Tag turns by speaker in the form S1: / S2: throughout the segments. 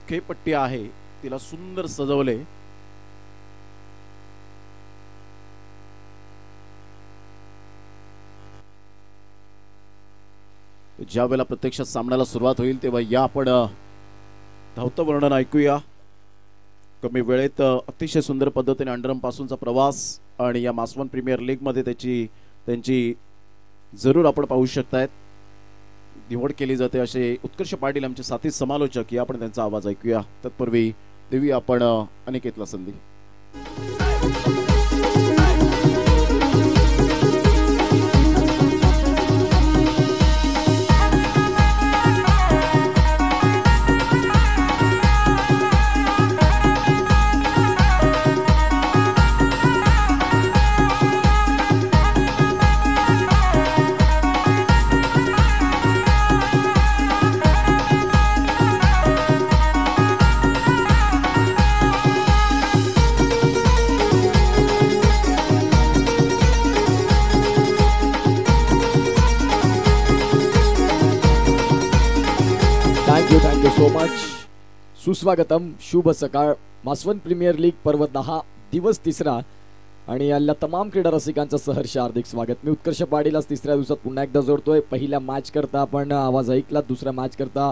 S1: खेळपट्टी आहे तिला सुंदर सजवले. ज्या वेळेला प्रत्यक्षात सामन्याला सुरुवात होईल तेव्हा या आपण धावतं वर्णन ऐकूया. कमी वेळेत अतिशय सुंदर पद्धतीने अंडरम पासूनचा प्रवास आणि या मासवन प्रीमियर लीग मध्ये त्यांची जरूर आपण पाहू शकतायत निवड केली जाते असे उत्कर्ष पाटील आमचे साथी समालोचक. या आपण त्यांचा आवाज ऐकूया. तत्पूर्वी देवी आपण अनिकेतला संधी.
S2: Thank so so. सुस्वागतम, शुभ सकाळ. मासवन प्रीमियर लीग पर्व 10 दिवस तिसरा आणि याला तमाम क्रीडा रसिकांचं सहर्ष हार्दिक स्वागत. मी उत्कर्ष पाटील आज तिसऱ्या दिवसात पुन्हा एकदा जोडतोय. पहिल्या मॅच करता आपण आवाज ऐकला, दुसऱ्या मॅच करता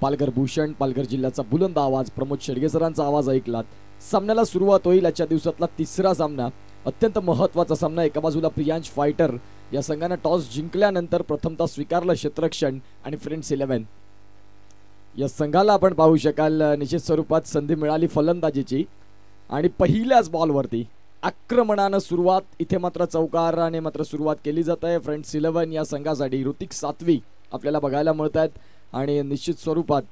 S2: पालघर भूषण, पालघर जिल्ह्याचा बुलंद आवाज प्रमोद शेडगे सरांचा आवाज ऐकलात. सामन्याला सुरुवात होईल आजच्या दिवसातला तिसरा सामना. अत्यंत महत्त्वाचा सामना. एका बाजूला प्रियांश फायटर या संघाने टॉस जिंकल्यानंतर प्रथमतः स्वीकारलं क्षेत्ररक्षण आणि फ्रेंड्स 11 या संघाला आपण पाहू शकाल निश्चित स्वरूपात संधी मिळाली फलंदाजीची आणि पहिल्याच बॉलवरती आक्रमणानं सुरुवात. इथे मात्र चौकाराने मात्र सुरुवात केली जात आहे. फ्रेंड्स 11 या संघासाठी ऋतिक सातवी आपल्याला बघायला मिळत आहेत आणि निश्चित स्वरूपात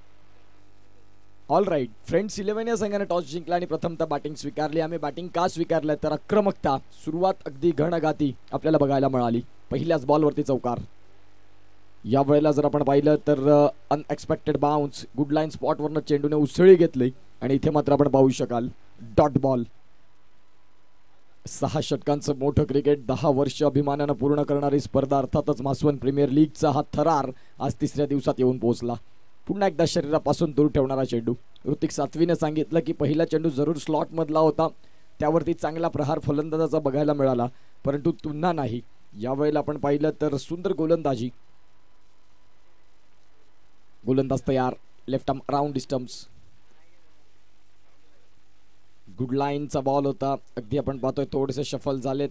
S2: ऑल राईट. फ्रेंड्स 11 या संघाने टॉस जिंकला आणि प्रथमतः बॅटिंग स्वीकारली. आम्ही बॅटिंग का स्वीकारलं तर आक्रमकता, सुरुवात अगदी घणघाती आपल्याला बघायला मिळाली. पहिल्याच बॉलवरती चौकार. या वेळेला जर आपण पाहिलं तर अनएक्सपेक्टेड बाउन्स, गुड लाईन स्पॉटवरनं चेंडूने उसळी घेतली आणि इथे मात्र आपण पाहू शकाल डॉट बॉल. 6 षटकांचं मोठं क्रिकेट, 10 वर्ष अभिमानानं पूर्ण करणारी स्पर्धा अर्थातच मासवन प्रीमियर लीगचा हा थरार आज तिसऱ्या दिवसात येऊन पोहोचला. पुन्हा एकदा शरीरापासून दूर ठेवणारा चेंडू. ऋतिक सातवीने सांगितलं की पहिला चेंडू जरूर स्लॉट मधला होता, त्यावरती चांगला प्रहार फलंदाजाचा बघायला मिळाला, परंतु पुन्हा नाही. यावेळेला आपण पाहिलं तर सुंदर गोलंदाजी. गोलंदाज तयार, left arm round distance. Good लाईनचा बॉल होता. अगदी आपण पाहतोय थोडेसे शफल झालेत.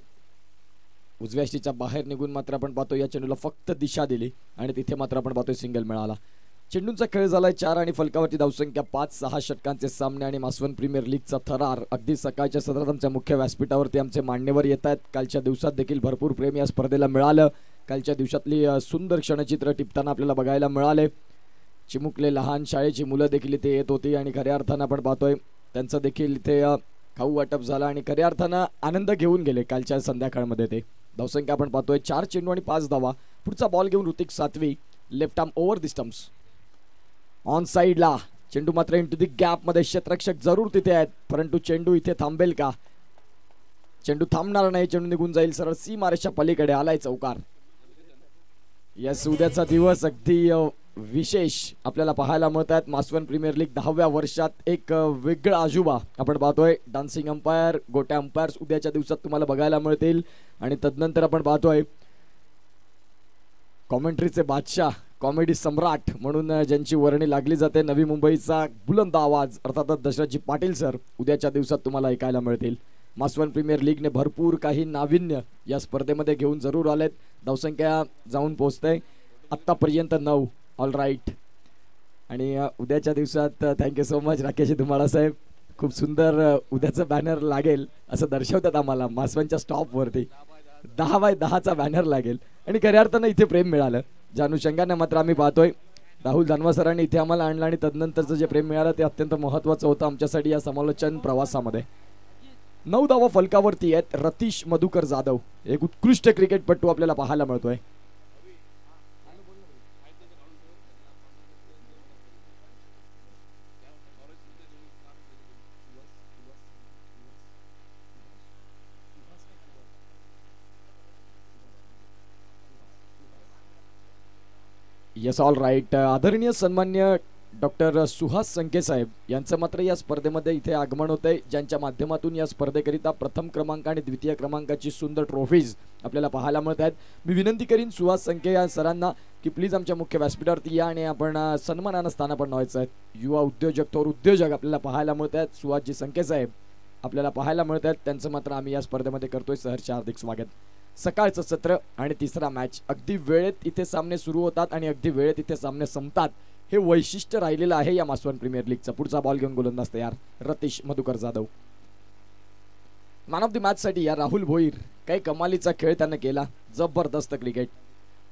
S2: उजव्या यष्टीच्या बाहेर निघून मात्र आपण पाहतोय या चेंडूला फक्त दिशा दिली आणि तिथे मात्र आपण पाहतोय सिंगल मिळाला. चेंडूंचा खेळ झालाय 4 आणि फलकावरती धावसंख्या 5. 6 षटकांचे सामने आणि मासवन प्रीमियर लीगचा थरार. अगदी सकाळच्या सत्रात आमच्या मुख्य व्यासपीठावरती आमचे मान्यवर येत आहेत. कालच्या दिवसात देखील भरपूर प्रेम या स्पर्धेला मिळालं. कालच्या दिवसातली सुंदर क्षणचित्र टिपताना आपल्याला बघायला मिळाले. चिमुकले लहान शाळेची मुलं देखील इथे येत होती आणि खऱ्या अर्थानं आपण पाहतोय त्यांचं देखील इथे खाऊ वाटप झालं आणि खऱ्या अर्थानं आनंद घेऊन गेले कालच्या संध्याकाळमध्ये. ते धावसंख्या आपण पाहतोय 4 चेंडू आणि 5 धावा. पुढचा बॉल घेऊन ऋतिक सातवी, left arm over the stumps. On साइडला चेंडू मात्र इंटू दी गॅप मध्ये. क्षेत्ररक्षक जरूर तिथे आहेत, परंतु चेंडू इथे थांबेल का? चेंडू थांबणार नाही, चेंडू निघून जाईल सरळ सीमारेषा पलीकडे. आलाय चौकार. यस, उद्याचा दिवस अगदी विशेष आपल्याला पाहायला मिळतात. मासवन प्रीमियर लीग 10व्या वर्षात एक वेगळा अजुबा आपण पाहतोय. डान्सिंग अंपायर, गोट्या अंपायर्स उद्याच्या दिवसात तुम्हाला बघायला मिळतील आणि तदनंतर आपण पाहतोय कॉमेंट्रीचे बादशाह, कॉमेडी सम्राट म्हणून ज्यांची वर्णी लागली जाते, नवी मुंबईचा बुलंद आवाज अर्थातच दशरथजी पाटील सर उद्याच्या दिवसात तुम्हाला ऐकायला मिळतील. मासवन प्रीमियर लीगने भरपूर काही नाविन्य या स्पर्धेमध्ये घेऊन जरूर आलेत. धावसंख्या जाऊन पोहोचते आत्तापर्यंत 9. All right. आणि उद्याच्या दिवसात थँक्यू सो मच राकेशजी तुम्हाला साहेब. खूप सुंदर उद्याचं बॅनर लागेल असं दर्शवतात आम्हाला मासवनच्या स्टॉपवरती. 10x10चा बॅनर लागेल आणि खऱ्या अर्थानं इथे प्रेम मिळालं. ज्या अनुषंगाने मात्र आम्ही पाहतोय राहुल दानवा सरांनी इथे आम्हाला आणलं आणि तदनंतरचं जे प्रेम मिळालं ते अत्यंत महत्त्वाचं होतं आमच्यासाठी या समालोचन प्रवासामध्ये. 9 धावा फलकावरती आहेत. रतीश मधुकर जाधव एक उत्कृष्ट क्रिकेटपटू आपल्याला पाहायला मिळतोय. Yes, all right. आदरणीय सन्मान्य डॉक्टर सुहास संके साहेब यांचं मात्र या स्पर्धेमध्ये इथे आगमन होत आहे, ज्यांच्या माध्यमातून या स्पर्धेकरिता प्रथम क्रमांक आणि द्वितीय क्रमांकाची सुंदर ट्रॉफीज आपल्याला पाहायला मिळत आहेत. मी विनंती करीन सुहास संके या सरांना की प्लीज आमच्या मुख्य व्यासपीठावरती या आणि आपण सन्मानानं स्थानापन्न व्हायचं आहे. युवा उद्योजक थोर उद्योजक आपल्याला पाहायला मिळत आहेत. सुहासजी संके साहेब आपल्याला पाहायला मिळत आहेत, त्यांचं मात्र आम्ही या स्पर्धेमध्ये करतोय सहर्ष हार्दिक स्वागत. सकाळचं सत्र आणि तिसरा मॅच अगदी वेळेत इथे सामने सुरू होतात आणि अगदी वेळेत इथे सामने संपतात, हे वैशिष्ट्य राहिलेलं आहे या मासवन प्रीमियर लीगचं. पुढचा बॉल घेऊन गोलंदाज तयार Ratheesh Madhukar Jadhav. Man of the match साठी या राहुल भोईर, काही कमालीचा खेळ त्यानं केला, जबरदस्त क्रिकेट.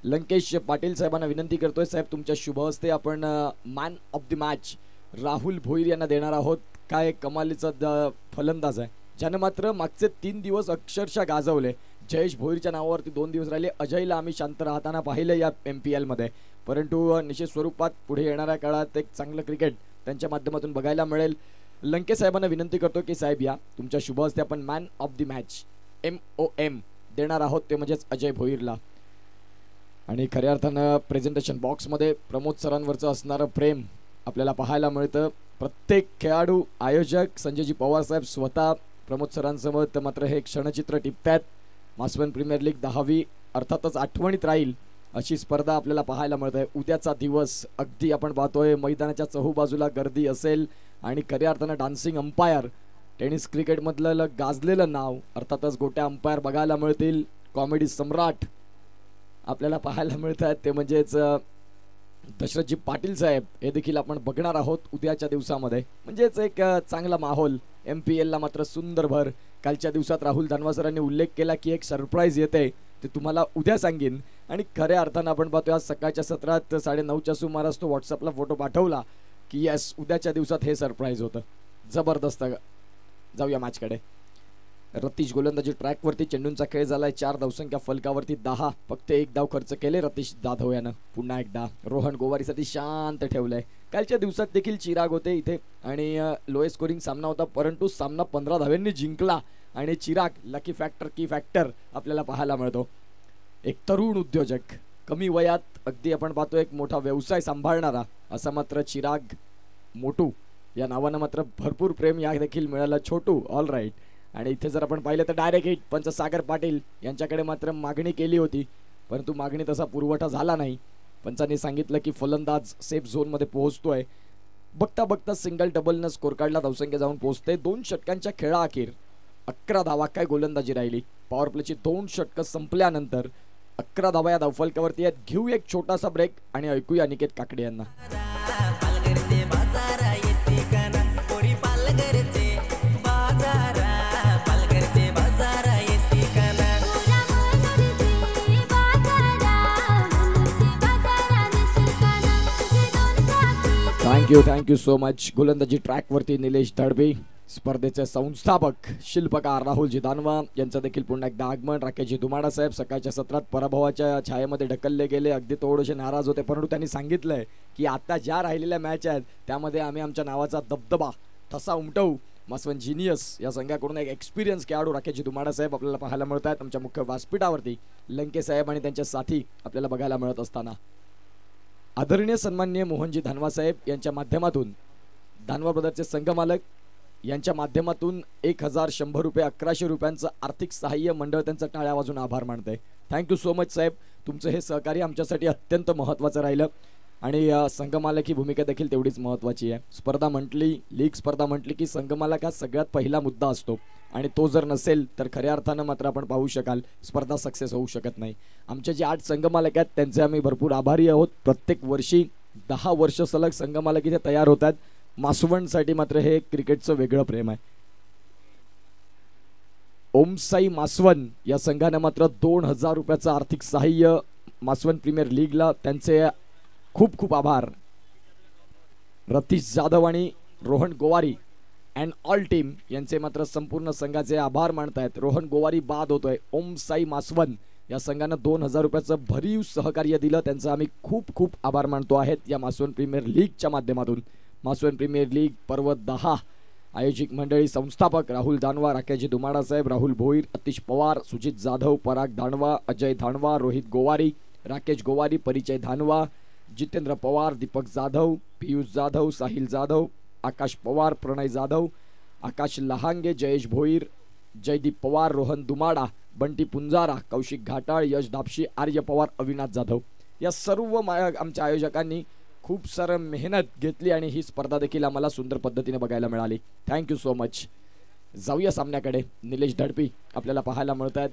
S2: लंकेश पाटील साहेबांना विनंती करतोय, साहेब तुमच्या शुभ हस्ते आपण man of the match Rahul Bhoir यांना देणार आहोत. काय कमालीचा फलंदाज आहे, ज्यानं मात्र मागचे 3 दिवस अक्षरशः गाजवले. जयेश भोईरच्या नावावरती 2 दिवस राहिले. अजयला आम्ही शांत राहताना पाहिलं या MPL मध्ये, परंतु निश्चित स्वरूपात पुढे येणाऱ्या काळात एक चांगलं क्रिकेट त्यांच्या माध्यमातून बघायला मिळेल. लंके साहेबांना विनंती करतो की साहेब या तुमच्या शुभ हस्ते आपण man of the match MOM देणार आहोत, ते म्हणजेच अजय भोईरला. आणि खऱ्या अर्थानं प्रेझेंटेशन बॉक्समध्ये प्रमोद सरांवरचं असणारं प्रेम आपल्याला पाहायला मिळतं. प्रत्येक खेळाडू, आयोजक संजयजी पवार साहेब स्वतः प्रमोद सरांसोबत मात्र हे क्षणचित्र टिपतात. मासवन प्रीमियर लीग 10वी अर्थातच आठवणीत राहील अशी स्पर्धा आपल्याला पाहायला मिळत आहे. उद्याचा दिवस अगदी आपण पाहतोय मैदानाच्या चहूबाजूला गर्दी असेल आणि खऱ्या अर्थानं डान्सिंग अंपायर, टेनिस क्रिकेटमधलं गाजलेलं नाव अर्थातच गोट्या अंपायर बघायला मिळतील. कॉमेडी सम्राट आपल्याला पाहायला मिळत आहेत, ते म्हणजेच दशरथजी पाटील साहेब, हे देखील आपण बघणार आहोत उद्याच्या दिवसामध्ये. म्हणजेच एक चांगला माहोल. MPL ला मात्र सुंदर भर. कालच्या दिवसात राहुल धानवा सरांनी उल्लेख केला की एक सरप्राईज येते, ते तुम्हाला उद्या सांगेन. आणि खऱ्या अर्थानं आपण पाहतोय आज सकाळच्या सत्रात 9:30च्या सुमारास तो व्हॉट्सअपला फोटो पाठवला की यस उद्याच्या दिवसात हे सरप्राईज होतं. जबरदस्त. जाऊया मॅचकडे. रतीश गोलंदाजी ट्रॅकवरती, चेंडूंचा खेळ झालाय. 4 धावसंख्या फलकावरती 10, फक्त 1 धाव खर्च केले रतीश जाधव यानं. पुन्हा एकदा रोहन गोवारीसाठी शांत ठेवलंय. कालच्या दिवसात देखील चिराग होते इथे आणि लोएस्ट स्कोरिंग सामना होता, परंतु सामना 15 धावांनी जिंकला आणि चिराग लकी फॅक्टर की फॅक्टर आपल्याला पाहायला मिळतो. एक तरुण उद्योजक, कमी वयात अगदी आपण पाहतो एक मोठा व्यवसाय सांभाळणारा असा मात्र चिराग मोटू या नावानं मात्र भरपूर प्रेम या देखील मिळालं. छोटू ऑल राईट. आणि इथे जर आपण पाहिलं तर डायरेक्ट हिट. पंच सागर पाटील यांच्याकडे मात्र मागणी केली होती, परंतु मागणी तसा पुरवठा झाला नाही. पंचांनी सांगितलं की फलंदाज सेफ झोन मध्ये पोहोचतोय. बघता बघता सिंगल डबलनं स्कोर कार्डला धावसंख्या जाऊन पोहोचते. 2 षटकांच्या खेळाअखेर 11 धावा काय गोलंदाजी राहिली. पॉवर प्लेची 2 षटकं संपल्यानंतर 11 धावा या धावफलकावरती आहेत. घेऊ एक छोटासा ब्रेक आणि ऐकूया अनिकेत काकडे यांना. Thank you so much. गोलंदाजी ट्रॅकवरती निलेश धडबे, स्पर्धेचे संस्थापक शिल्पकार राहुलजी दानवा यांचं देखील पुन्हा एकदा आगमन. राकेशजी धुमाडा साहेब सकाळच्या सत्रात पराभवाच्या छायेमध्ये ढकलले गेले, अगदी थोडेसे नाराज होते, परंतु त्यांनी सांगितलंय की आता ज्या राहिलेल्या मॅच आहेत त्यामध्ये आम्ही आमच्या नावाचा दबदबा ठसा उमटवू. मासवन जिनियस या संघाकडून एक एक्सपिरियन्स खेळाडू राकेशजी धुमाडा साहेब आपल्याला पाहायला मिळत आहेत. आमच्या मुख्य व्यासपीठावरती लंके साहेब आणि त्यांच्या साथी आपल्याला बघायला मिळत असताना आदरणीय सन्माननीय मोहनजी धानवा साहेब यांच्या माध्यमातून धानवा ब्रदरचे संघ मालक यांच्या माध्यमातून 1100 रुपये 1100 रुपयांचं आर्थिक सहाय्य मंडळ त्यांचा टाळ्या वाजून आभार मानतंय. थँक्यू सो मच साहेब. तुमचं हे सहकार्य आमच्यासाठी अत्यंत महत्त्वाचं राहिलं आणि संघमालक ही भूमिका देखील तेवढीच महत्त्वाची आहे. स्पर्धा म्हटली, लीग स्पर्धा म्हटली की संघमालक हा सगळ्यात पहिला मुद्दा असतो आणि तो जर नसेल तर खऱ्या अर्थानं मात्र आपण पाहू शकाल स्पर्धा सक्सेस होऊ शकत नाही. आमचे जे 8 संघमालक आहेत त्यांचे आम्ही भरपूर आभारी आहोत. प्रत्येक वर्षी 10 वर्ष सलग संघमालक इथे तयार होतात. मासवणसाठी मात्र हे क्रिकेटचं वेगळं प्रेम आहे. ओमसाई मासवन या संघाने मात्र 2000 रुपयाचं आर्थिक सहाय्य मासवन प्रीमियर लीगला, त्यांचे खूप खूप आभार. रतीश जाधव आणि Rohan Gowari and all team यांचे मात्र संपूर्ण संघाचे आभार मानतायत. रोहन गोवारी बाद होतोय. ओमसाई मासवन या संघानं 2000 रुपयाचं भरीव सहकार्य दिलं, त्यांचं आम्ही खूप खूप आभार मानतो आहेत या मासवन प्रीमियर लीगच्या माध्यमातून. मासवन प्रीमियर लीग पर्व 10 आयोजक मंडळी संस्थापक राहुल दानवा, राकेशजी धुमाडा साहेब, राहुल भोईर, अतिश पवार, सुजित जाधव, पराग धानवा, अजय धानवा, रोहित गोवारी, राकेश गोवारी, परिचय धानवा, जितेंद्र पवार, दीपक जाधव, पियुष जाधव, साहिल जाधव, आकाश पवार, प्रणय जाधव, आकाश लहांगे, जयेश भोईर, जयदीप पवार, रोहन दुमाडा, बंटी पुंजारा, कौशिक घाटाळ, यश दापशी, आर्य पवार, अविनाश जाधव या सर्व आमच्या आयोजकांनी खूप सारं मेहनत घेतली आणि ही स्पर्धा देखील आम्हाला सुंदर पद्धतीने बघायला मिळाली. Thank you so much. जाऊया सामन्याकडे. निलेश धडपी आपल्याला पाहायला मिळत आहेत.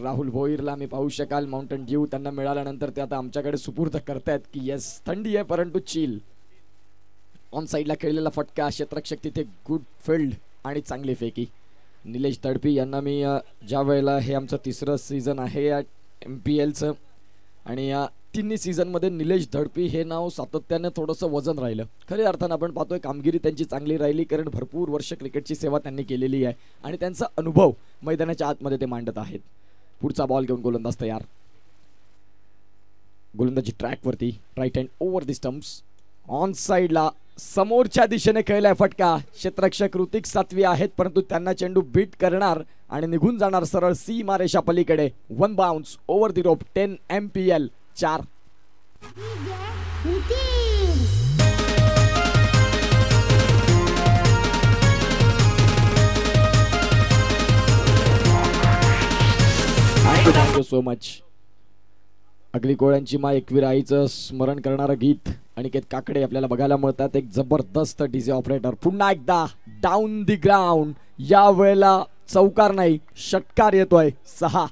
S2: राहुल भोईरला मी पाहू शकाल. माउंटन ड्यू त्यांना मिळाल्यानंतर ते आता आमच्याकडे सुपूर्द करतायत की येस थंडी आहे परंतु चिल. ऑन साईडला खेळलेला फटका, क्षेत्ररक्षक तिथे गुड फील्ड आणि चांगली फेकी. निलेश धडपी यांना मी ज्या वेळेला हे आमचं तिसरं सीझन आहे या MPLचं आणि या तिन्ही सीझनमध्ये निलेश धडपी हे नाव सातत्याने थोडंसं वजन राहिलं. खऱ्या अर्थानं आपण पाहतोय कामगिरी त्यांची चांगली राहिली कारण भरपूर वर्ष क्रिकेटची सेवा त्यांनी केलेली आहे आणि त्यांचा अनुभव मैदानाच्या आतमध्ये ते मांडत आहेत. पुढचा बॉल घेऊन गोलंदाज तयार. गोलंदाजी ट्रॅकवरती, right hand over the stumps. On साईडला समोरच्या दिशेने खेळलाय फटका. क्षेत्ररक्षक ऋतिक सातवी आहेत परंतु त्यांना चेंडू बीट करणार आणि निघून जाणार सरळ सीमा रेषा पलीकडे. 1 bounce over the rope. 10 MPL 4. Thank so so. अगली कोळ्यांची माय एकवीर आईचं स्मरण करणारं गीत अनिकेत काकडे आपल्याला बघायला मिळतात. एक जबरदस्त डीजे ऑपरेटर. पुन्हा एकदा डाऊन दी ग्राउंड. या वेळेला चौकार नाही षटकार येतोय. 6.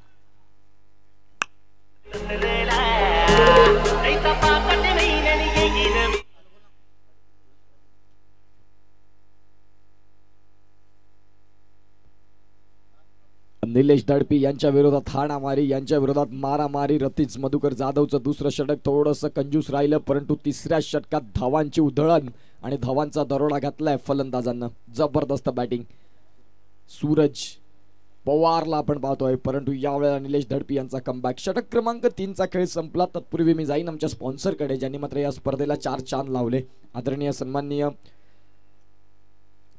S2: निलेश धडपी यांच्या विरोधात हाणामारी, यांच्या विरोधात मारामारी. रतीज मधुकर जाधवचं दुसरं षटक थोडंसं कंजूस राहिलं परंतु तिसऱ्या षटकात धावांची उधळण आणि धावांचा दरोडा घातलाय फलंदाजांना. जबरदस्त बॅटिंग. सूरज पवारला आपण पाहतोय परंतु यावेळेला निलेश धडपी यांचा कमबॅक. षटक क्रमांक 3चा खेळ संपला. तत्पूर्वी मी जाईन आमच्या स्पॉन्सरकडे ज्यांनी मात्र या स्पर्धेला 4 चांद लावले. आदरणीय सन्माननीय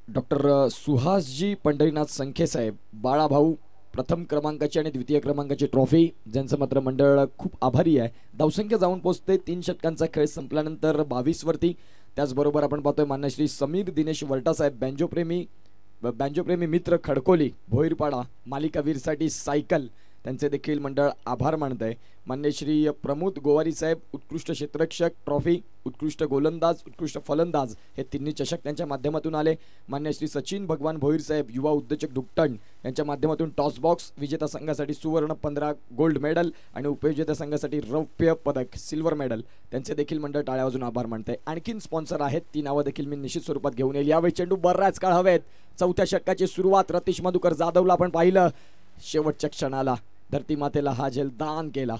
S2: डॉक्टर सुहासजी पंढरीनाथ संखे साहेब, बाळाभाऊ प्रथम क्रमांकाची आणि द्वितीय क्रमांकाची ट्रॉफी, ज्यांचं मात्र मंडळ खूप आभारी आहे. धावसंख्या जाऊन पोहोचते 3 षटकांचा खेळ संपल्यानंतर 22 वरती. त्याचबरोबर आपण पाहतोय मान्य श्री समीर दिनेश वर्टा साहेब, बँजोप्रेमी मित्र खडकोली भोईरपाडा, मालिकावीरसाठी सायकल, त्यांचे देखील मंडळ आभार मानतंय. मान्य श्री प्रमोद गोवारी साहेब, उत्कृष्ट क्षेत्ररक्षक ट्रॉफी, उत्कृष्ट गोलंदाज, उत्कृष्ट फलंदाज हे तिन्ही चषक त्यांच्या माध्यमातून आले. मान्य श्री सचिन भगवान भोईर साहेब, युवा उद्योजक ढुकटण यांच्या माध्यमातून टॉस बॉक्स, विजेता संघासाठी सुवर्ण 15 गोल्ड मेडल आणि उपविजेता संघासाठी रौप्य पदक सिल्वर मेडल, त्यांचे देखील मंडळ टाळ्या वाजून आभार मानतंय. आणखीन स्पॉन्सर आहेत, ती नावं देखील मी निश्चित स्वरूपात घेऊन येईल. यावेळी चेंडू बराच काळ हवेत. चौथ्या षटकाची सुरुवात. रतीश मधुकर जाधवला आपण पाहिलं. शेवटच्या क्षणाला धरती मातेला हा झेल दान केला.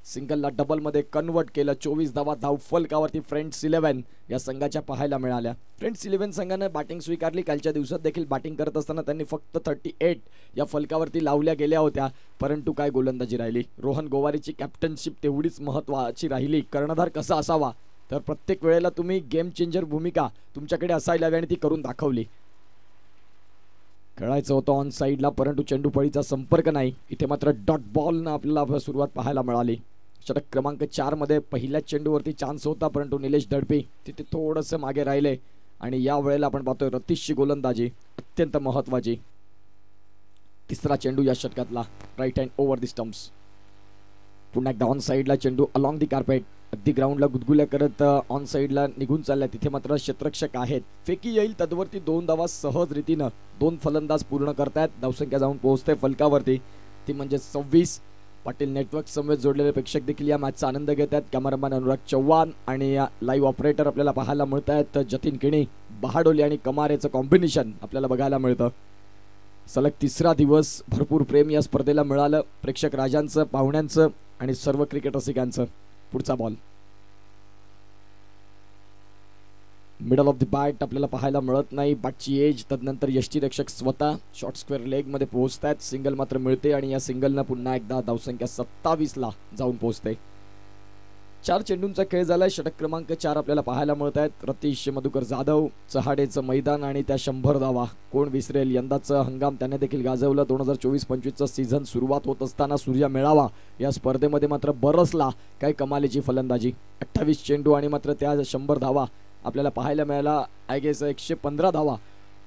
S2: सिंगलला डबल मध्ये कन्वर्ट केलं. 24 धावा धाव फलकावरती फ्रेंड्स 11 या संघाच्या पाहायला मिळाल्या. फ्रेंड्स 11 संघाने बॅटिंग स्वीकारली. कालच्या दिवसात देखील बॅटिंग करत असताना त्यांनी फक्त 38 या फलकावरती लावल्या गेल्या होत्या परंतु काय गोलंदाजी राहिली. रोहन गोवारीची कॅप्टनशिप तेवढीच महत्वाची राहिली. कर्णधार कसा असावा तर प्रत्येक वेळेला तुम्ही गेम चेंजर भूमिका तुमच्याकडे असायला हवी आणि ती करून दाखवली. खेळायचं होतं ऑन साईडला परंतु चेंडू फळीचा संपर्क नाही. इथे मात्र डॉट बॉलनं आपल्याला सुरुवात पाहायला मिळाली. षटक क्रमांक 4 मध्ये पहिल्या चेंडूवरती चान्स होता परंतु निलेश धडपी तिथे थोडंसं मागे राहिले आणि या वेळेला आपण पाहतोय रतीशची गोलंदाजी अत्यंत महत्वाची. तिसरा चेंडू या षटकातला. Right hand over the stumps. पुन्हा एकदा ऑन साईडला चेंडू अलॉंग दी कार्पेट. अगदी ग्राउंडला गुदगुल्या करत ऑन साईडला निघून चालल्या. तिथे मात्र क्षेत्ररक्षक आहेत. फेकी येईल तद्वरती 2 धावा सहज रीतीनं 2 फलंदाज पूर्ण करतायत. धावसंख्या जाऊन पोहोचते फलकावरती ती म्हणजे 26. पाटील नेटवर्क समवेत जोडलेले प्रेक्षक देखील या मॅचचा आनंद घेत आहेत. कॅमेरामॅन अनुराग चव्हाण आणि लाईव्ह ऑपरेटर आपल्याला पाहायला मिळत आहेत. जतीन किणी, बहाडोली आणि कमारेचं कॉम्बिनेशन आपल्याला बघायला मिळतं. सलग तिसरा दिवस भरपूर प्रेम या स्पर्धेला मिळालं. प्रेक्षक राजांचं, पाहुण्यांचं आणि सर्व क्रिकेट रसिकांचं. पुढचा ball middle of the bat आपल्याला पाहायला मिळत नाही. बॅटची एज तदनंतर यष्टीरक्षक स्वतः शॉर्ट स्क्वेअर लेग मध्ये पोहोचतात. सिंगल मात्र मिळते आणि या सिंगलनं पुन्हा एकदा धावसंख्या 27 ला जाऊन पोहोचते. 4 चेंडूंचा खेळ झालाय. षटक क्रमांक 4 आपल्याला पाहायला मिळत आहेत. रतीश मधुकर जाधव, चहाडेचं मैदान आणि त्या 100 धावा कोण विसरेल. यंदाचा हंगाम त्याने देखील गाजवलं. 2024-25चा सीझन सुरुवात होत असताना सूर्या मेळावा या स्पर्धेमध्ये मात्र बरसला. काय कमालीची फलंदाजी. 28 चेंडू आणि मात्र त्या 100 धावा आपल्याला पाहायला मिळाला. आय गेस 115 धावा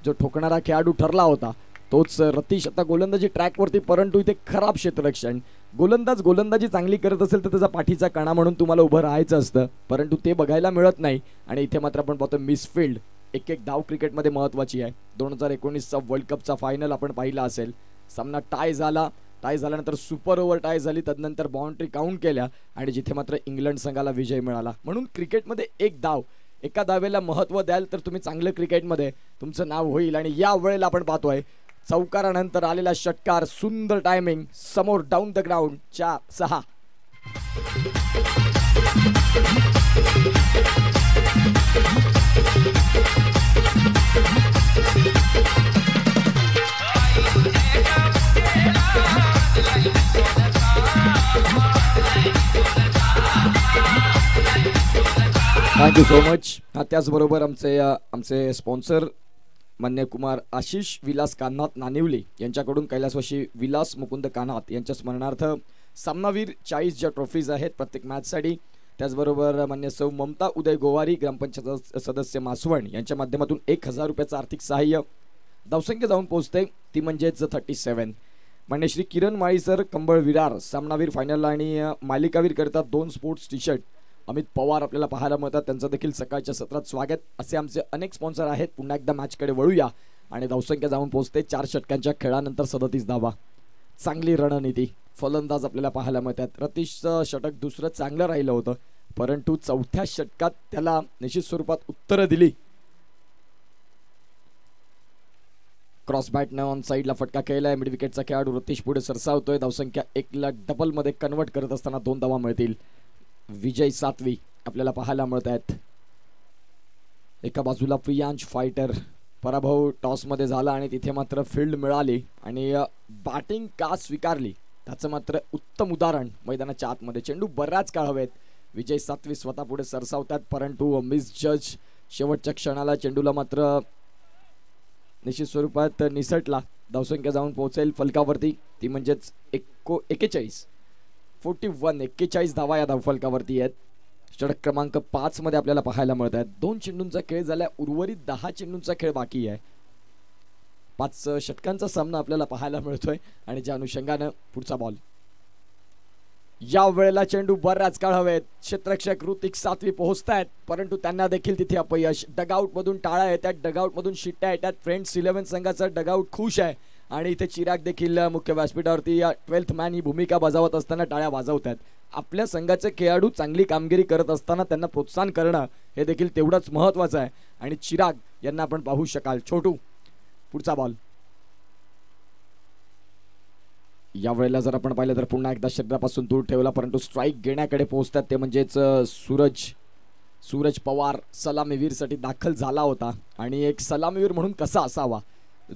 S2: जो ठोकणारा खेळाडू ठरला होता तोच रतीश. आता गोलंदाजी ट्रॅकवरती, परंतु इथे खराब क्षेत्ररक्षण. गोलंदाजी चांगली करत असेल तर त्याचा पाठीचा कणा म्हणून तुम्हाला उभं राहायचं असतं, परंतु ते बघायला मिळत नाही. आणि इथे मात्र आपण पाहतो मिसफिल्ड. एक धाव क्रिकेटमध्ये महत्वाची आहे. 2019चा वर्ल्ड कपचा फायनल आपण पाहिला असेल. सामना टाय झाल्यानंतर सुपर ओव्हर टाय झाली, तदनंतर बाउंड्री काउंट केल्या आणि जिथे मात्र इंग्लंड संघाला विजय मिळाला. म्हणून क्रिकेटमध्ये एक धाव, एका धावेला महत्व द्याल तर तुम्ही चांगलं क्रिकेटमध्ये तुमचं नाव होईल. आणि या वेळेला आपण पाहतोय चौकारानंतर आलेला षटकार, सुंदर टायमिंग, समोर down the ground 4-6. Thank you so much. त्याचबरोबर आमचे स्पॉन्सर मान्य कुमार आशिष विलास कान्हात नानिवली यांच्याकडून कैलासवासी विलास मुकुंद कान्हात यांच्या स्मरणार्थ सामनावीर 40 ज्या ट्रॉफीज आहेत प्रत्येक मॅचसाठी. त्याचबरोबर मान्य सौ ममता उदय गोवारी ग्रामपंचायत सदस्य मासवण यांच्या माध्यमातून 1000 रुपयाचं आर्थिक सहाय्य. धावसंख्या जाऊन पोहोचते ती म्हणजेच 37. मान्य श्री किरण माळी सर कंबळ विरार सामनावीर फायनल आणि मालिकावीर करता 2 sports T shirt. Amit Pawar आपल्याला पाहायला मिळतात, त्यांचं देखील सकाळच्या सत्रात स्वागत. असे आमचे अनेक स्पॉन्सर आहेत. पुन्हा एकदा मॅचकडे वळूया. आणि धावसंख्या जाऊन पोहोचते 4 षटकांच्या खेळानंतर 37 धावा. चांगली रणनीती, फलंदाज आपल्याला पाहायला मिळतात. रतीशचं षटक दुसरं चांगलं राहिलं होतं, परंतु 4थ्या षटकात त्याला निश्चित स्वरूपात उत्तरं दिली. क्रॉस बॅटनं ऑन साईडला फटका केलाय. मिड विकेटचा खेळाडू रतीश पुढे सरसावतोय. धावसंख्या 1ला डबलमध्ये कन्वर्ट करत असताना 2 धावा मिळतील. विजय सातवी आपल्याला पाहायला मिळत आहेत. एका बाजूला प्रियांश फायटर, पराभव टॉसमध्ये झाला आणि तिथे मात्र फील्ड मिळाली आणि बॅटिंग का स्वीकारली त्याचं मात्र उत्तम उदाहरण मैदानाच्या आतमध्ये. चेंडू बऱ्याच काळ हवेत. विजय सातवी स्वतः पुढे सरसावतात, परंतु मिस जज शेवटच्या क्षणाला चेंडूला मात्र निश्चित स्वरूपात निसटला. धावसंख्या जाऊन पोहोचेल फलकावरती ती म्हणजेच 41 धावा या धावफलकावरती आहेत. षटक क्रमांक 5 मध्ये आपल्याला पाहायला मिळत आहेत. 2 चेंडूंचा खेळ झाला, उर्वरित 10 चेंडूंचा खेळ बाकी आहे. 5 षटकांचा सामना आपल्याला पाहायला मिळतोय आणि ज्या अनुषंगानं पुढचा बॉल. या वेळेला चेंडू बऱ्याच काळ हवेत. क्षेत्ररक्षक ऋतिक सातवी पोहोचतायत, परंतु त्यांना देखील तिथे अपयश. डगआउट मधून टाळा येतात, डगआउट मधून शिट्ट्या येतात. फ्रेंड्स 11 संघाचा डगआउट खुश आहे आणि इथे चिराग देखील मुख्य व्यासपीठावरती 12th मॅन ही भूमिका बजावत असताना टाळ्या वाजवतात. आपल्या संघाचे खेळाडू चांगली कामगिरी करत असताना त्यांना प्रोत्साहन करणं हे देखील तेवढंच महत्त्वाचं आहे. आणि चिराग यांना आपण पाहू शकाल. छोटू पुढचा बॉल. या वेळेला जर आपण पाहिलं तर पुन्हा एकदा शरीरापासून दूर ठेवला, परंतु स्ट्राईक घेण्याकडे पोहोचतात ते म्हणजेच सूरज पवार सलामीवीरसाठी दाखल झाला होता. आणि एक सलामीवीर म्हणून कसा असावा,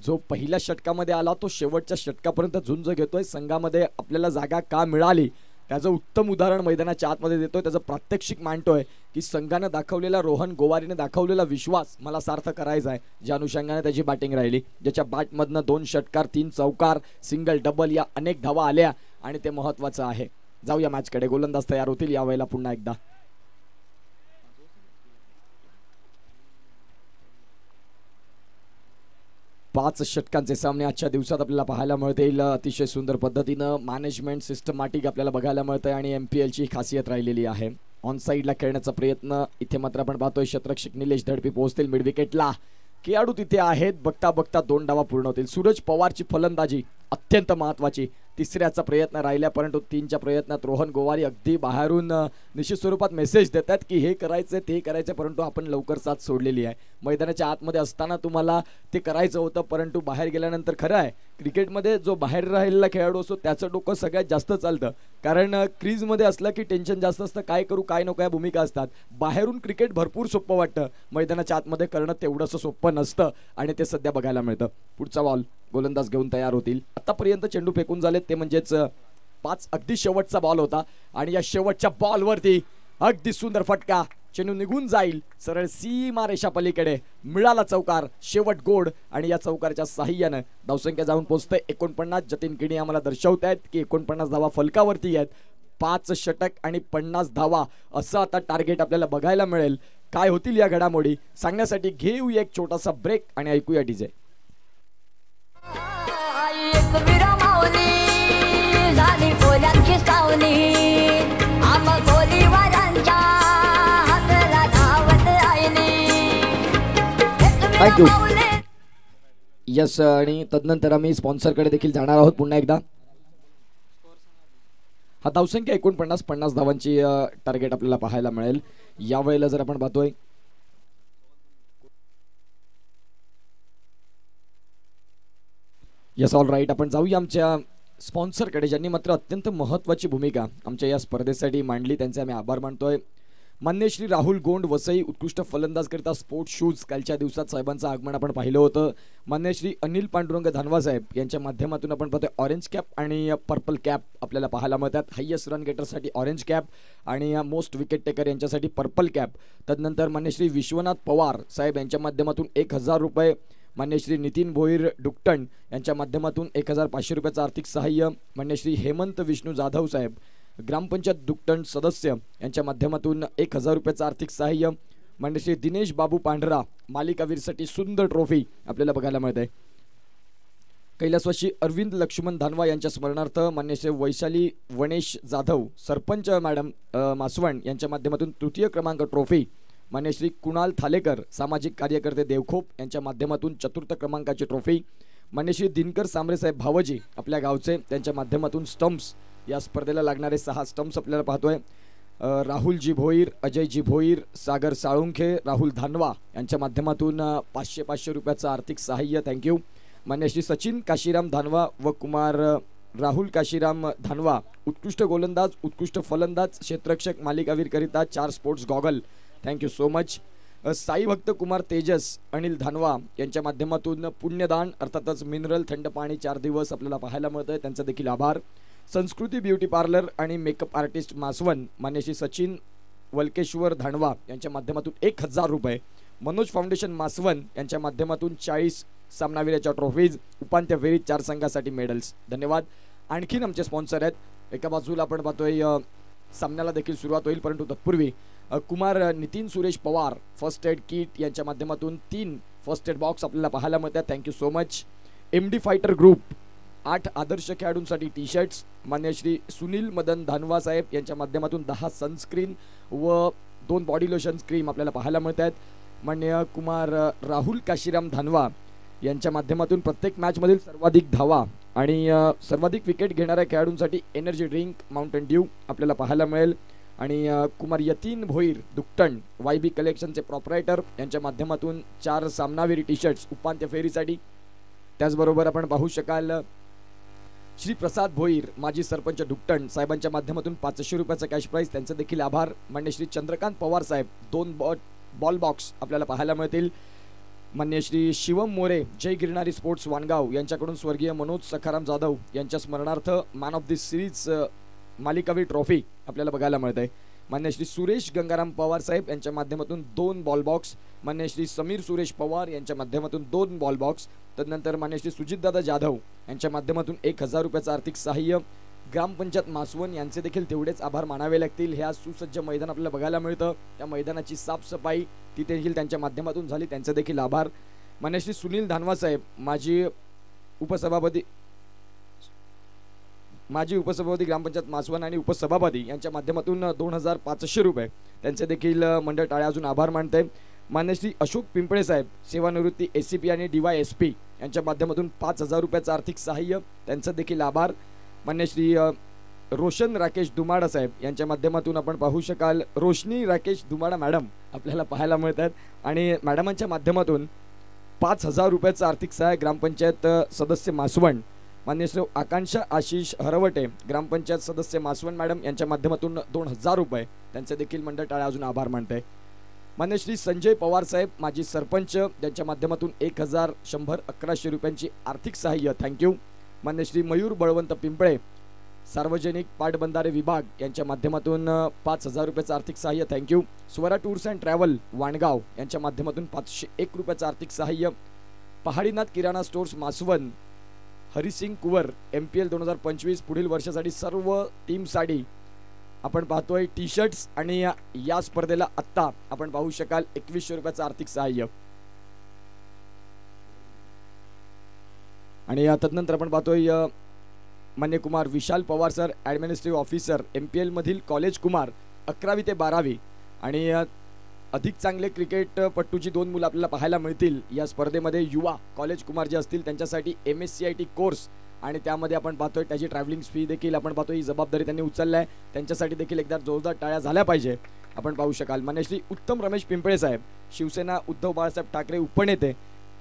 S2: जो पहिल्या षटकामध्ये आला तो शेवटच्या षटकापर्यंत झुंज घेतोय. संघामध्ये आपल्याला जागा का मिळाली त्याचं उत्तम उदाहरण मैदानाच्या आतमध्ये देतोय. त्याचं प्रात्यक्षिक मांडतोय की संघानं दाखवलेला, रोहन गोवारीने दाखवलेला विश्वास मला सार्थ करायचा आहे. ज्या अनुषंगाने त्याची बॅटिंग राहिली, ज्याच्या बॅटमधनं 2 षटकार 3 चौकार सिंगल डबल या अनेक धावा आल्या आणि ते महत्वाचं आहे. जाऊया मॅचकडे. गोलंदाज तयार होतील यावेळेला पुन्हा एकदा. पाच षटकांचे सामने आजच्या दिवसात आपल्याला पाहायला मिळतील. अतिशय सुंदर पद्धतीनं मॅनेजमेंट सिस्टमॅटिक आपल्याला बघायला मिळतंय आणि MPLची खासियत राहिलेली आहे. ऑन साईडला खेळण्याचा प्रयत्न इथे मात्र आपण पाहतोय. क्षेत्ररक्षक निलेश धडपी पोहोचतील मिड विकेटला. खेळाडू तिथे आहेत. बघता बघता 2 धावा पूर्ण होतील. सूरज पवारची फलंदाजी अत्यंत महत्वाची. तिसऱ्याचा प्रयत्न राहिला, परंतु 3च्या प्रयत्नात रोहन गोवारी अगदी बाहेरून निश्चित स्वरूपात मेसेज देतात की हे करायचं ते करायचं, परंतु आपण लवकर साथ सोडलेली आहे. मैदानाच्या आतमध्ये असताना तुम्हाला ते करायचं होतं, परंतु बाहेर गेल्यानंतर खरं आहे क्रिकेटमध्ये जो बाहेर राहिलेला खेळाडू असतो त्याचं डोकं सगळ्यात जास्त चालतं. कारण क्रीजमध्ये असलं की टेन्शन जास्त असतं, काय करू काय नको या भूमिका असतात. बाहेरून क्रिकेट भरपूर सोपं वाटतं, मैदानाच्या आतमध्ये करणं तेवढंसं सोपं नसतं आणि ते सध्या बघायला मिळतं. पुढचा बॉल गोलंदाज घेऊन तयार होतील. आतापर्यंत चेंडू फेकून झालेत ते म्हणजेच 5 अगदी शेवटचा बॉल होता आणि या शेवटच्या बॉलवरती अगदी सुंदर फटका, चेंडू निघून जाईल सरळ सीमा रेषा पलीकडे. मिळाला चौकार, शेवट गोड आणि या चौकारच्या साह्यानं धावसंख्या जाऊन पोहोचते 49. जतीन किणी आम्हाला दर्शवत आहेत की 49 धावा फलकावरती आहेत. 5 षटक आणि 50 धावा असं आता टार्गेट आपल्याला बघायला मिळेल. काय होतील या घडामोडी सांगण्यासाठी घेऊया एक छोटासा ब्रेक आणि ऐकूया डीजे. थँक्यू. यस, आणि तदनंतर आम्ही स्पॉन्सरकडे देखील जाणार आहोत पुन्हा एकदा. हा धावसंख्या 49 धावांची टार्गेट आपल्याला पाहायला मिळेल यावेळेला. जर आपण पाहतोय यस ऑल राईट, आपण जाऊया आमच्या स्पॉन्सरकडे ज्यांनी मात्र अत्यंत महत्त्वाची भूमिका आमच्या या स्पर्धेसाठी मांडली. त्यांचे आम्ही आभार मानतोय. मान्य श्री राहुल गोंड वसई उत्कृष्ट फलंदाज करता स्पोर्ट्स शूज, कालच्या दिवसात साहेबांचं आगमन आपण पाहिलं होतं. मान्य श्री अनिल पांडुरंग धानवा साहेब यांच्या माध्यमातून आपण पाहतोय ऑरेंज कॅप आणि पर्पल कॅप आपल्याला पाहायला मिळतात. हायेस्ट रन गेटरसाठी ऑरेंज कॅप आणि मोस्ट विकेट टेकर यांच्यासाठी पर्पल कॅप. तदनंतर मान्य श्री विश्वनाथ पवार साहेब यांच्या माध्यमातून 1000 रुपये. मान्य श्री नितीन भोईर डुकटण यांच्या माध्यमातून 1500 रुपयाचं आर्थिक सहाय्य. मान्य श्री हेमंत विष्णू जाधव साहेब ग्रामपंचायत दुकटण सदस्य यांच्या माध्यमातून 1000 रुपयाचं आर्थिक सहाय्य. मान्य श्री दिनेश बाबू पांढरा मालिकावीरसाठी सुंदर ट्रॉफी आपल्याला बघायला मिळते. कैलासवासी अरविंद लक्ष्मण धानवा यांच्या स्मरणार्थ मान्य श्री वैशाली वणेश जाधव सरपंच मॅडम मासवण यांच्या माध्यमातून तृतीय क्रमांक ट्रॉफी. मान्य श्री कुणाल थालेकर सामाजिक कार्यकर्ते देवखोप यांच्या माध्यमातून चतुर्थ क्रमांकाची ट्रॉफी. मान्य श्री दिनकर सांबरे साहेब भावजी आपल्या गावचे त्यांच्या माध्यमातून स्टम्प्स, या स्पर्धेला लागणारे 6 स्टम्प्स आपल्याला पाहतोय. राहुलजी भोईर, अजयजी भोईर, सागर साळुंखे, राहुल धानवा यांच्या माध्यमातून 500 रुपयाचं आर्थिक सहाय्य. थँक्यू. मान्य श्री सचिन काशीराम धानवा व कुमार राहुल काशीराम धानवा उत्कृष्ट गोलंदाज, उत्कृष्ट फलंदाज, क्षेत्ररक्षक मालिकावीरकरिता 4 sports goggle. Thank you so much. Sai भक्त कुमार तेजस अनिल धानवा यांच्या माध्यमातून पुण्यदान अर्थातच मिनरल थंड पाणी 4 दिवस आपल्याला पाहायला मिळतंय, त्यांचा देखील आभार. संस्कृती ब्युटी पार्लर आणि मेकअप आर्टिस्ट मासवण मान्य श्री सचिन वलकेश्वर धानवा यांच्या माध्यमातून 1000 रुपये. मनोज फाउंडेशन मासवण यांच्या माध्यमातून 40 सामनावीराच्या ट्रॉफीज. उपांत्य फेरीत 4 संघासाठी मेडल्स. धन्यवाद. आणखीन आमचे स्पॉन्सर आहेत. एका बाजूला आपण पाहतोय सामन्याला देखील सुरुवात होईल, परंतु तत्पूर्वी Kumar Nitin Suresh Pawar first aid kit यांच्या माध्यमातून 3 फर्स्ट एड बॉक्स आपल्याला पाहायला मिळतात. Thank you so much. MD fighter group 8 आदर्श खेळाडूंसाठी टी शर्ट्स. मान्य श्री सुनील मदन धानवा साहेब यांच्या माध्यमातून 10 सनस्क्रीन व 2 बॉडी लोशन क्रीम आपल्याला पाहायला मिळत आहेत. मान्य कुमार राहुल काशीराम धानवा यांच्या माध्यमातून प्रत्येक मॅचमधील सर्वाधिक धावा आणि सर्वाधिक विकेट घेणाऱ्या खेळाडूंसाठी एनर्जी ड्रिंक माउंटेन ड्यू आपल्याला पाहायला मिळेल. आणि कुमार यतीन भोईर दुकटण YB कलेक्शनचे प्रॉपरायटर यांच्या माध्यमातून 4 सामनावीर टी शर्ट्स उपांत्य फेरीसाठी. त्याचबरोबर आपण पाहू शकाल श्री प्रसाद भोईर माजी सरपंच डुकटण साहेबांच्या माध्यमातून 500 रुपयाचा कॅश प्राइज, त्यांचे देखील आभार. मान्य श्री चंद्रकांत पवार साहेब 2 बॉल बॉक्स आपल्याला पाहायला मिळतील. मान्य श्री शिवम मोरे जय गिरणारी स्पोर्ट्स वाणगाव यांच्याकडून स्वर्गीय मनोज सखाराम जाधव यांच्या स्मरणार्थ मॅन ऑफ द सिरीज मालिकावीर ट्रॉफी आपल्याला बघायला मिळते. मान्य श्री सुरेश गंगाराम पवार साहेब यांच्या माध्यमातून 2 बॉल बॉक्स. मान्य श्री समीर सुरेश पवार यांच्या माध्यमातून 2 बॉल बॉक्स. तदनंतर मान्य श्री सुजितदादा जाधव यांच्या माध्यमातून 1000 रुपयाचं आर्थिक सहाय्य. ग्रामपंचायत मासवण यांचे देखील तेवढेच आभार मानावे लागतील. ह्या सुसज्ज मैदान आपल्याला बघायला मिळतं, त्या मैदानाची साफसफाई ती देखील त्यांच्या माध्यमातून झाली, त्यांचे देखील आभार. मान्य श्री सुनील धानवा साहेब माजी उपसभापती ग्रामपंचायत मासवण आणि उपसभापती यांच्या माध्यमातून 2500 रुपये, त्यांचे देखील मंडळ टाळ्या अजून आभार मानते. मान्य श्री अशोक पिंपळे साहेब सेवानिवृत्ती SCP आणि DYSP यांच्या माध्यमातून 5000 रुपयाचं आर्थिक सहाय्य, त्यांचं देखील आभार. मान्य श्री रोशन राकेश दुमाडा साहेब यांच्या माध्यमातून आपण पाहू शकाल रोशनी राकेश दुमाडा मॅडम आपल्याला पाहायला मिळतात आणि मॅडमांच्या माध्यमातून 5000 रुपयाचं आर्थिक सहाय्य ग्रामपंचायत सदस्य मासवण. मान्य श्री आकांक्षा आशिष हरवटे ग्रामपंचायत सदस्य मासवण मॅडम यांच्या माध्यमातून 2000 रुपये, त्यांचे देखील मंडळ टाळ्या अजून आभार मानते. मान्य श्री संजय पवार साहेब माजी सरपंच यांच्या माध्यमातून 1100 रुपयांची आर्थिक सहाय्य. थँक्यू. मान्य श्री मयूर बळवंत पिंपळे सार्वजनिक पाटबंधारे विभाग यांच्या माध्यमातून 5,000 रुपयाचं आर्थिक सहाय्य, thank you. Swara tours and travel Vangaon यांच्या माध्यमातून 501 रुपयाचं आर्थिक सहाय्य. पहाडीनाथ किराणा स्टोर्स मासवण, हरिसिंग कुवर, MPL 2025 पुढील वर्षासाठी सर्व टीमसाठी आपण पाहतोय टी शर्ट्स आणि या स्पर्धेला आत्ता आपण पाहू शकाल 2100 रुपयाचं आर्थिक सहाय्य. आणि तदनंतर आपण पाहतोय मान्य Kumar Vishal Pawar sir, administrative officer, MPL मधील कॉलेज कुमार 11वी ते 12वी. आणि अधिक चांगले क्रिकेटपटूची 2 मुलं आपल्याला पाहायला मिळतील या स्पर्धेमध्ये. युवा कॉलेज कुमार जे असतील त्यांच्यासाठी MSCIT कोर्स, आणि त्यामध्ये आपण पाहतोय त्याची ट्रॅव्हलिंग फी देखील आपण पाहतोय ही जबाबदारी त्यांनी उचलली आहे. त्यांच्यासाठी देखील एकदा जोरदार टाळ्या झाल्या पाहिजे. आपण पाहू शकाल मान्य श्री उत्तम रमेश पिंपळे साहेब, शिवसेना उद्धव बाळासाहेब ठाकरे उपनेते,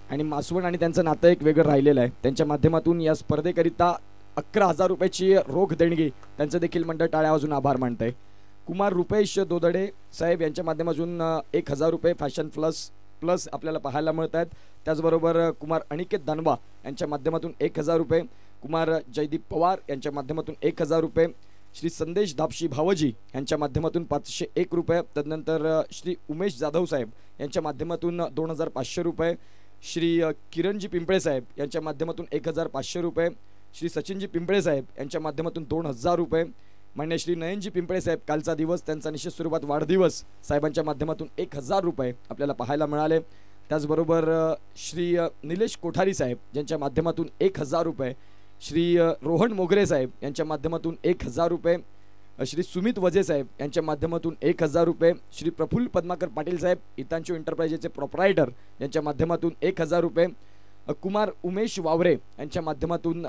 S2: आणि मासवण आणि त्यांचं नातं एक वेगळं राहिलेलं आहे. त्यांच्या माध्यमातून या स्पर्धेकरिता 11,000 रुपयाची रोख देणगी, त्यांचं देखील मंडळ टाळ्या वाजून आभार मानतंय. कुमार रुपेश दोदडे साहेब यांच्या माध्यमातून 1,000 रुपये फॅशन प्लस आपल्याला पाहायला मिळत आहेत. त्याचबरोबर कुमार अनिकेत दानवा यांच्या माध्यमातून 1,000 रुपये. कुमार जयदीप पवार यांच्या माध्यमातून 1,000 रुपये. श्री संदेश धापशी भावजी यांच्या माध्यमातून 501 रुपये. तदनंतर श्री उमेश जाधव साहेब यांच्या माध्यमातून 2,500 रुपये. श्री किरणजी पिंपळे साहेब यांच्या माध्यमातून 1,500 रुपये. श्री सचिनजी पिंपळे साहेब यांच्या माध्यमातून 2,000 रुपये. मान्य श्री नयनजी पिंपळे साहेब, कालचा दिवस त्यांचा निश्चित स्वरूपात वाढदिवस, साहेबांच्या माध्यमातून 1,000 रुपये आपल्याला पाहायला मिळाले. त्याचबरोबर श्री निलेश कोठारी साहेब यांच्या माध्यमातून 1,000 रुपये. श्री रोहन मोगरे साहेब यांच्या माध्यमातून 1,000 रुपये. श्री सुमित वजे साहेब यांच्या माध्यमातून 1,000 रुपये. श्री प्रफुल्ल पद्माकर पाटील साहेब, हितांशू एंटरप्राइजेसचे प्रोप्रायटर, यांच्या माध्यमातून 1,000 रुपये. कुमार उमेश वावरे यांच्या माध्यमातून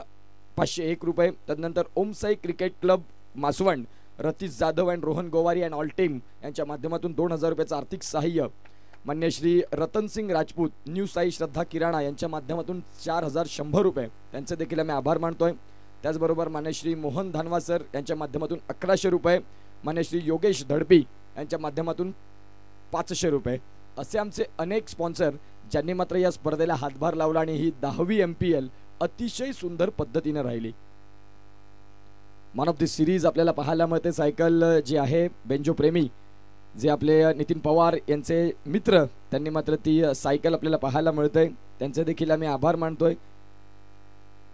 S2: 501 रुपये. तदनंतर Omsai cricket club Masvan, Ratish Jadhav and Rohan Gowari and all team यांच्या माध्यमातून 2,000 रुपयाचं आर्थिक सहाय्य. मान्य श्री रतनसिंग राजपूत, न्यू साई श्रद्धा किराणा यांच्या माध्यमातून 4,100 रुपये, त्यांचे देखील आम्ही आभार मानतोय. त्याचबरोबर मान्य श्री मोहन धानवा सर यांच्या माध्यमातून 1,100 रुपये. मान्य श्री योगेश धडपी यांच्या माध्यमातून 500 रुपये. असे आमचे अनेक स्पॉन्सर ज्यांनी मात्र या स्पर्धेला हातभार लावला, आणि ही 10वी MPL अतिशय सुंदर पद्धतीने राहिली. मन ऑफ द सिरीज आपल्याला पाहायला मिळते. सायकल जी आहे बेंजो प्रेमी, जे आपले नितीन पवार यांचे मित्र, त्यांनी मात्र ती सायकल आपल्याला पाहायला मिळते. त्यांचे देखील आम्ही आभार मानतोय.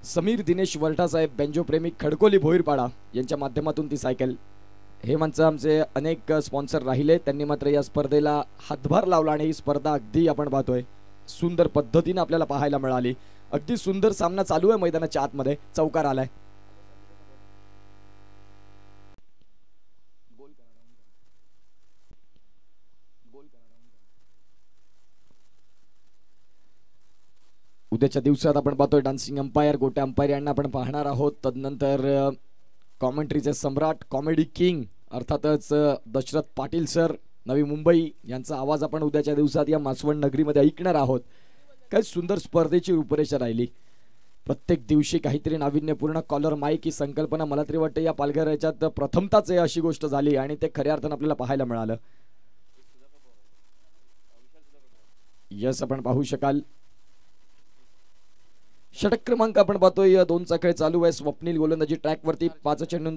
S2: समीर दिनेश वरठा साहेब, बेंजो प्रेमी, खडकोली भोईरपाडा यांच्या माध्यमातून ती सायकल. हे माणसं आमचे अनेक स्पॉन्सर राहिले, त्यांनी मात्र या स्पर्धेला हातभार लावला, आणि ही स्पर्धा अगदी आपण पाहतोय सुंदर पद्धतीने आपल्याला पाहायला मिळाली. अगदी सुंदर सामना चालू आहे मैदानाच्या आतमध्ये. चौकार आलाय. उद्याच्या दिवसात आपण पाहतोय डान्सिंग अंपायर, गोट्या अंपायर यांना आपण पाहणार आहोत. तदनंतर कॉमेंट्रीचे सम्राट, कॉमेडी किंग अर्थातच दशरथ पाटील सर, नवी मुंबई यांचा आवाज आपण उद्याच्या दिवसात या मासवण नगरीमध्ये ऐकणार आहोत. काय सुंदर स्पर्धेची रूपरेषा राहिली. प्रत्येक दिवशी काहीतरी नाविन्यपूर्ण. कॉलर माईक ही संकल्पना मला तरी वाटतं या पालघर याच्यात प्रथमताच अशी गोष्ट झाली, आणि ते खऱ्या अर्थानं आपल्याला पाहायला मिळालं. यस, आपण पाहू शकाल षटक क्रमांक आपण पाहतोय 2चा खेळ चालू आहे. स्वप्नील गोलंदाजी ट्रॅकवरती, 5 चेंडू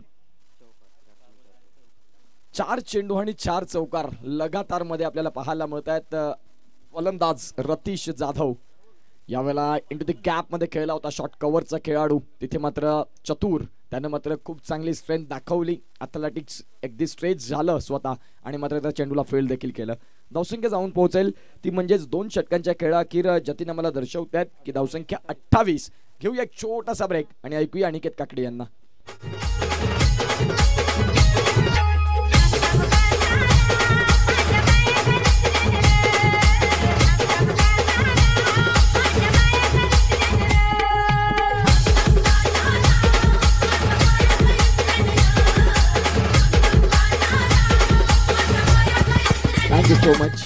S2: 4 चेंडू आणि 4 चौकार लगातार मध्ये आपल्याला पाहायला मिळत आहेत. फलंदाज रतीश जाधव यावेळेला इंटू द गॅप मध्ये खेळला होता. शॉर्ट कव्हरचा खेळाडू, तिथे मात्र चतुर, त्यानं मात्र खूप चांगली स्ट्रेंथ दाखवली. अथलेटिक्स अगदी स्ट्रेच झालं स्वतः, आणि मात्र त्या चेंडूला फील्ड देखील केलं. धावसंख्या जाऊन पोहोचेल ती म्हणजेच 2 षटकांच्या खेळाअखेर जतीन आम्हाला दर्शवतात की धावसंख्या 28. घेऊया एक छोटासा ब्रेक आणि ऐकूया अनिकेत काकडे यांना. Thank you so much.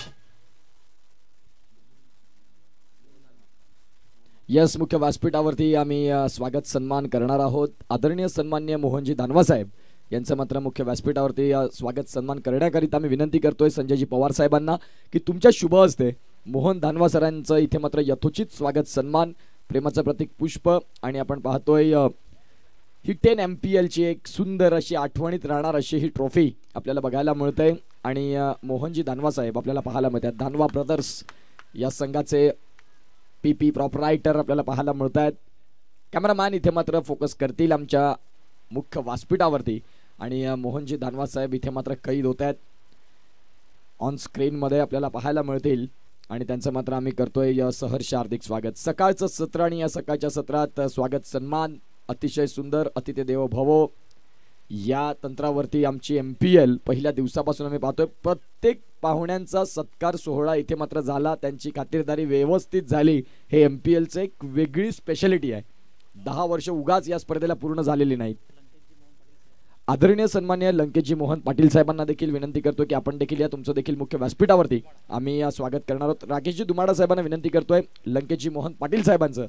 S2: Yes, मुख्य व्यासपीठावरती आम्ही स्वागत सन्मान करणार आहोत. आदरणीय सन्माननीय मोहनजी दानवा साहेब यांचं मात्र मुख्य व्यासपीठावरती स्वागत सन्मान करण्याकरिता मी विनंती करतोय संजयजी पवार साहेबांना की तुमच्या शुभ हस्ते मोहन दानवा सरांचं इथे मात्र यथोचित स्वागत सन्मान, प्रेमाचं प्रतीक पुष्प, आणि आपण पाहतोय ही 10 MPL ची एक सुंदर अशी आठवणीत राहणार अशी ही ट्रॉफी आपल्याला बघायला मिळते आणि मोहनजी दानवा साहेब आपल्याला पाहायला मिळतात. दानवा ब्रदर्स या संघाचे PP प्रॉपरायटर आपल्याला पाहायला मिळत आहेत. कॅमेरामॅन इथे मात्र फोकस करतील आमच्या मुख्य व्यासपीठावरती आणि मोहनजी दानवा साहेब इथे मात्र कैद होत आहेत. ऑन स्क्रीन मध्ये आपल्याला पाहायला मिळतील आणि त्यांचं मात्र आम्ही करतोय सहर्ष हार्दिक स्वागत. सकाळचं सत्र आणि या सकाळच्या सत्रात स्वागत सन्मान अतिशय सुंदर अतिथी देवो भवो या तंत्रावरती आमची MPL पहिल्या दिवसापासून आम्ही पाहतोय. प्रत्येक पाहुण्यांचा सत्कार सोहळा इथे मात्र झाला, त्यांची खातिरदारी व्यवस्थित झाली. हे MPLचं एक वेगळी स्पेशालिटी आहे. 10 वर्ष उगाच या स्पर्धेला पूर्ण झालेली नाहीत. आदरणीय सन्माननीय लंकेशजी मोहन पाटील साहेबांना देखील विनंती करतो की आपण देखील या तुमचं देखील मुख्य व्यासपीठावरती आम्ही स्वागत करणार आहोत. राकेशजी दुमाडा साहेबांना विनंती करतोय लंकेशजी मोहन पाटील साहेबांचं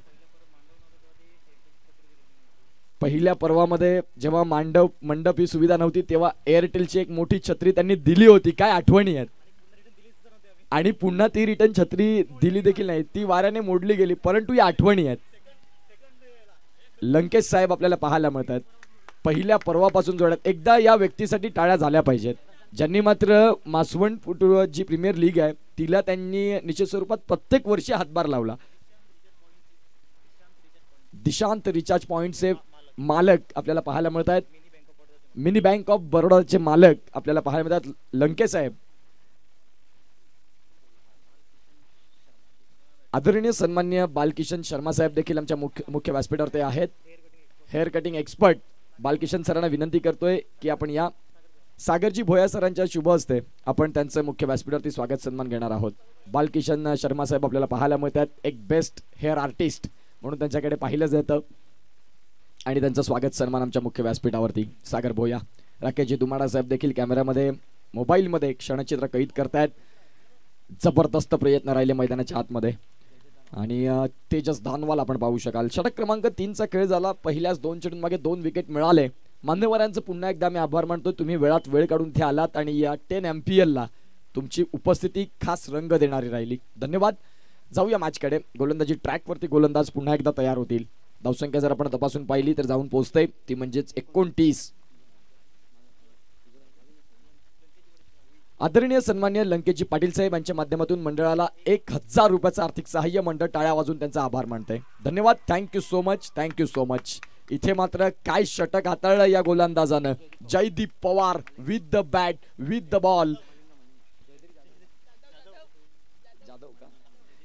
S2: पहिल्या पर्वामध्ये जेव्हा मंडप ही सुविधा नव्हती तेव्हा एअरटेलची एक मोठी छत्री त्यांनी दिली होती. काय आठवणी आहेत. आणि पुन्हा ती रिटर्न छत्री दिली देखील नाही, ती वाऱ्याने मोडली गेली, परंतु या आठवणी आहेत. लंकेश साहेब आपल्याला पाहायला मिळतात पहिल्या पर्वापासून जोड्यात. एकदा या व्यक्तीसाठी टाळ्या झाल्या पाहिजेत ज्यांनी मात्र मासवण जी प्रीमियर लीग आहे तिला त्यांनी निश्चित स्वरूपात प्रत्येक वर्षी हातभार लावला. दिशांत रिचार्ज पॉइंटचे मालक आपल्याला पाहायला मिळत आहेत. मिनी बँक ऑफ बरोडाचे मालक आपल्याला पाहायला मिळतात लंकेश साहेब. आदरणीय सन्माननीय बालकिशन शर्मा साहेब देखील आमच्या मुख्य व्यासपीठावर आहेत. हेअर कटिंग एक्सपर्ट बालकिशन सरांना विनंती करतोय की आपण या सागरजी भोया सरांच्या शुभ हस्ते आपण त्यांचं मुख्य व्यासपीठावरती स्वागत सन्मान घेणार आहोत. बालकिशन शर्मा साहेब आपल्याला पाहायला मिळतात. एक बेस्ट हेअर आर्टिस्ट म्हणून त्यांच्याकडे पाहिलं जातं आणि त्यांचं स्वागत सन्मान आमच्या मुख्य व्यासपीठावरती सागर भोया. राकेशजी दुमाडा साहेब देखील कॅमेऱ्यामध्ये मोबाईलमध्ये क्षणचित्र कैद करतायत. जबरदस्त प्रयत्न राहिले मैदानाच्या आतमध्ये आणि तेजस धानवाल आपण पाहू शकाल. षटक क्रमांक 3चा खेळ झाला. पहिल्याच 2 चेंडूंमागे 2 विकेट मिळाले. मान्यवरांचं पुन्हा एकदा मी आभार मानतो, तुम्ही वेळात वेळ काढून इथे आलात आणि या 10 MPL ला तुमची उपस्थिती खास रंग देणारी राहिली. धन्यवाद. जाऊया मॅचकडे. गोलंदाजी ट्रॅकवरती गोलंदाज पुन्हा एकदा तयार होतील. धावसंख्या जर आपण तपासून पाहिली तर जाऊन पोहोचते ती म्हणजेच 29. आदरणीय सन्माननीय लंकेशजी पाटील साहेब यांच्या माध्यमातून मंडळाला 1000 रुपयाचं आर्थिक सहाय्य मंडळ टाळ्या वाजून त्यांचा आभार मानते. धन्यवाद. Thank you so much. Thank you so much. इथे मात्र काय षटक हाताळलं या गोलंदाजानं. Jaydeep Pawar with the bat with the ball.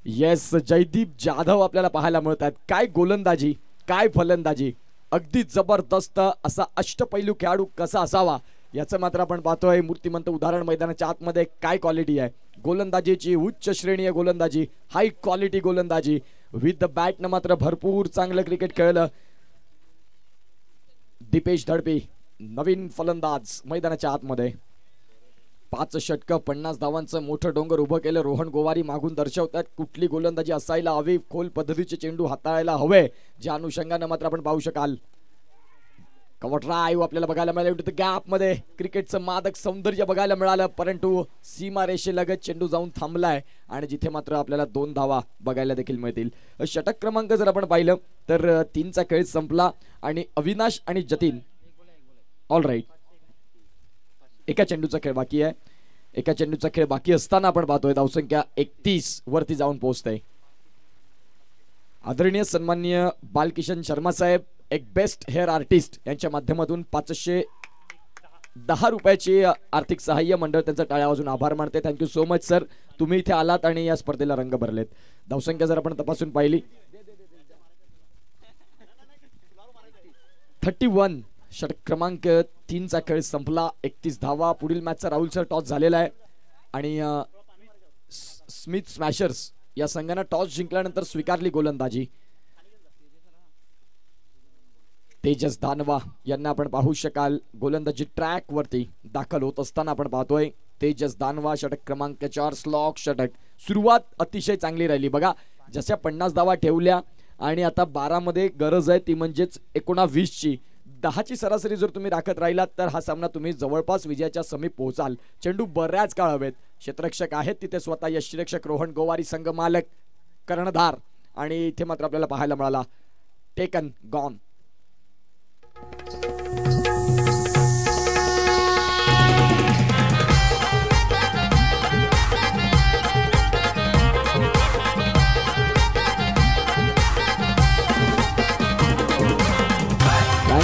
S2: Yes, Jaydeep Jadhav आपल्याला पाहायला मिळतात. काय गोलंदाजी, काय फलंदाजी. अगदी जबरदस्त असा अष्टपैलू खेळाडू कसा असावा याचं मात्र आपण पाहतोय मूर्तिमंत उदाहरण मैदानाच्या आतमध्ये. काय क्वालिटी आहे गोलंदाजीची, उच्च श्रेणी आहे गोलंदाजी, हाय क्वालिटी गोलंदाजी. विथ द बॅट न मात्र भरपूर चांगलं क्रिकेट खेळलं दीपेश धडपी, नवीन फलंदाज मैदानाच्या आतमध्ये. 5 षटकं 50 धावांचं मोठं डोंगर उभं केलं. रोहन गोवारी मागून दर्शवतात कुठली गोलंदाजी असायला हवी, खोल पद्धतीचे चेंडू हाताळायला हवे, ज्या अनुषंगाने मात्र आपण पाहू शकाल. कव्हर ड्राईव्ह आपल्याला बघायला मिळालं. गॅप मध्ये क्रिकेटचं मादक सौंदर्य बघायला मिळालं, परंतु सीमा रेषेलगत चेंडू जाऊन थांबलाय आणि जिथे मात्र आपल्याला 2 धावा बघायला देखील मिळतील. षटक क्रमांक जर आपण पाहिलं तर 3चा खेळ संपला आणि अविनाश आणि जतीन ऑल राईट. एका चेंडूचा खेळ बाकी आहे. एका चेंडूचा खेळ बाकी असताना आपण पाहतोय धावसंख्या 31 वरती जाऊन पोहोचते. आदरणीय सन्माननीय बालकिशन शर्मा साहेब एक बेस्ट हेअर आर्टिस्ट यांच्या माध्यमातून 510 रुपयाची आर्थिक सहाय्य मंडळ त्यांचा टाळ्या वाजून आभार मानते. थँक्यू सो मच सर, तुम्ही इथे आलात आणि या स्पर्धेला रंग भरलेत. धावसंख्या जर आपण तपासून पाहिली 31. षटक क्रमांक 3चा खेळ संपला. 31 धावा. पुढील मॅचचा राहुल सर टॉस झालेला आहे आणि स्मिथ स्मॅशर्स या संघाने टॉस जिंकल्यानंतर स्वीकारली गोलंदाजी. तेजस धानवा यांना आपण पाहू शकाल गोलंदाजी ट्रॅक वरती दाखल होत असताना आपण पाहतोय. तेजस धानवा षटक क्रमांक 4 स्लॉक षटक. सुरुवात अतिशय चांगली राहिली बघा. जशा 50 धावा ठेवल्या आणि आता 12 मध्ये गरज आहे ती म्हणजेच 19ची. 10ची सरासरी जर तुम्ही राखत राहिलात तर हा सामना तुम्ही जवळपास विजयाच्या समीप पोहोचाल. चेंडू बऱ्याच काळ हवेत. क्षेत्ररक्षक आहेत तिथे स्वतः यष्टीरक्षक रोहन गोवारी, संघ मालक कर्णधार आणि इथे मात्र आपल्याला पाहायला मिळाला taken gone.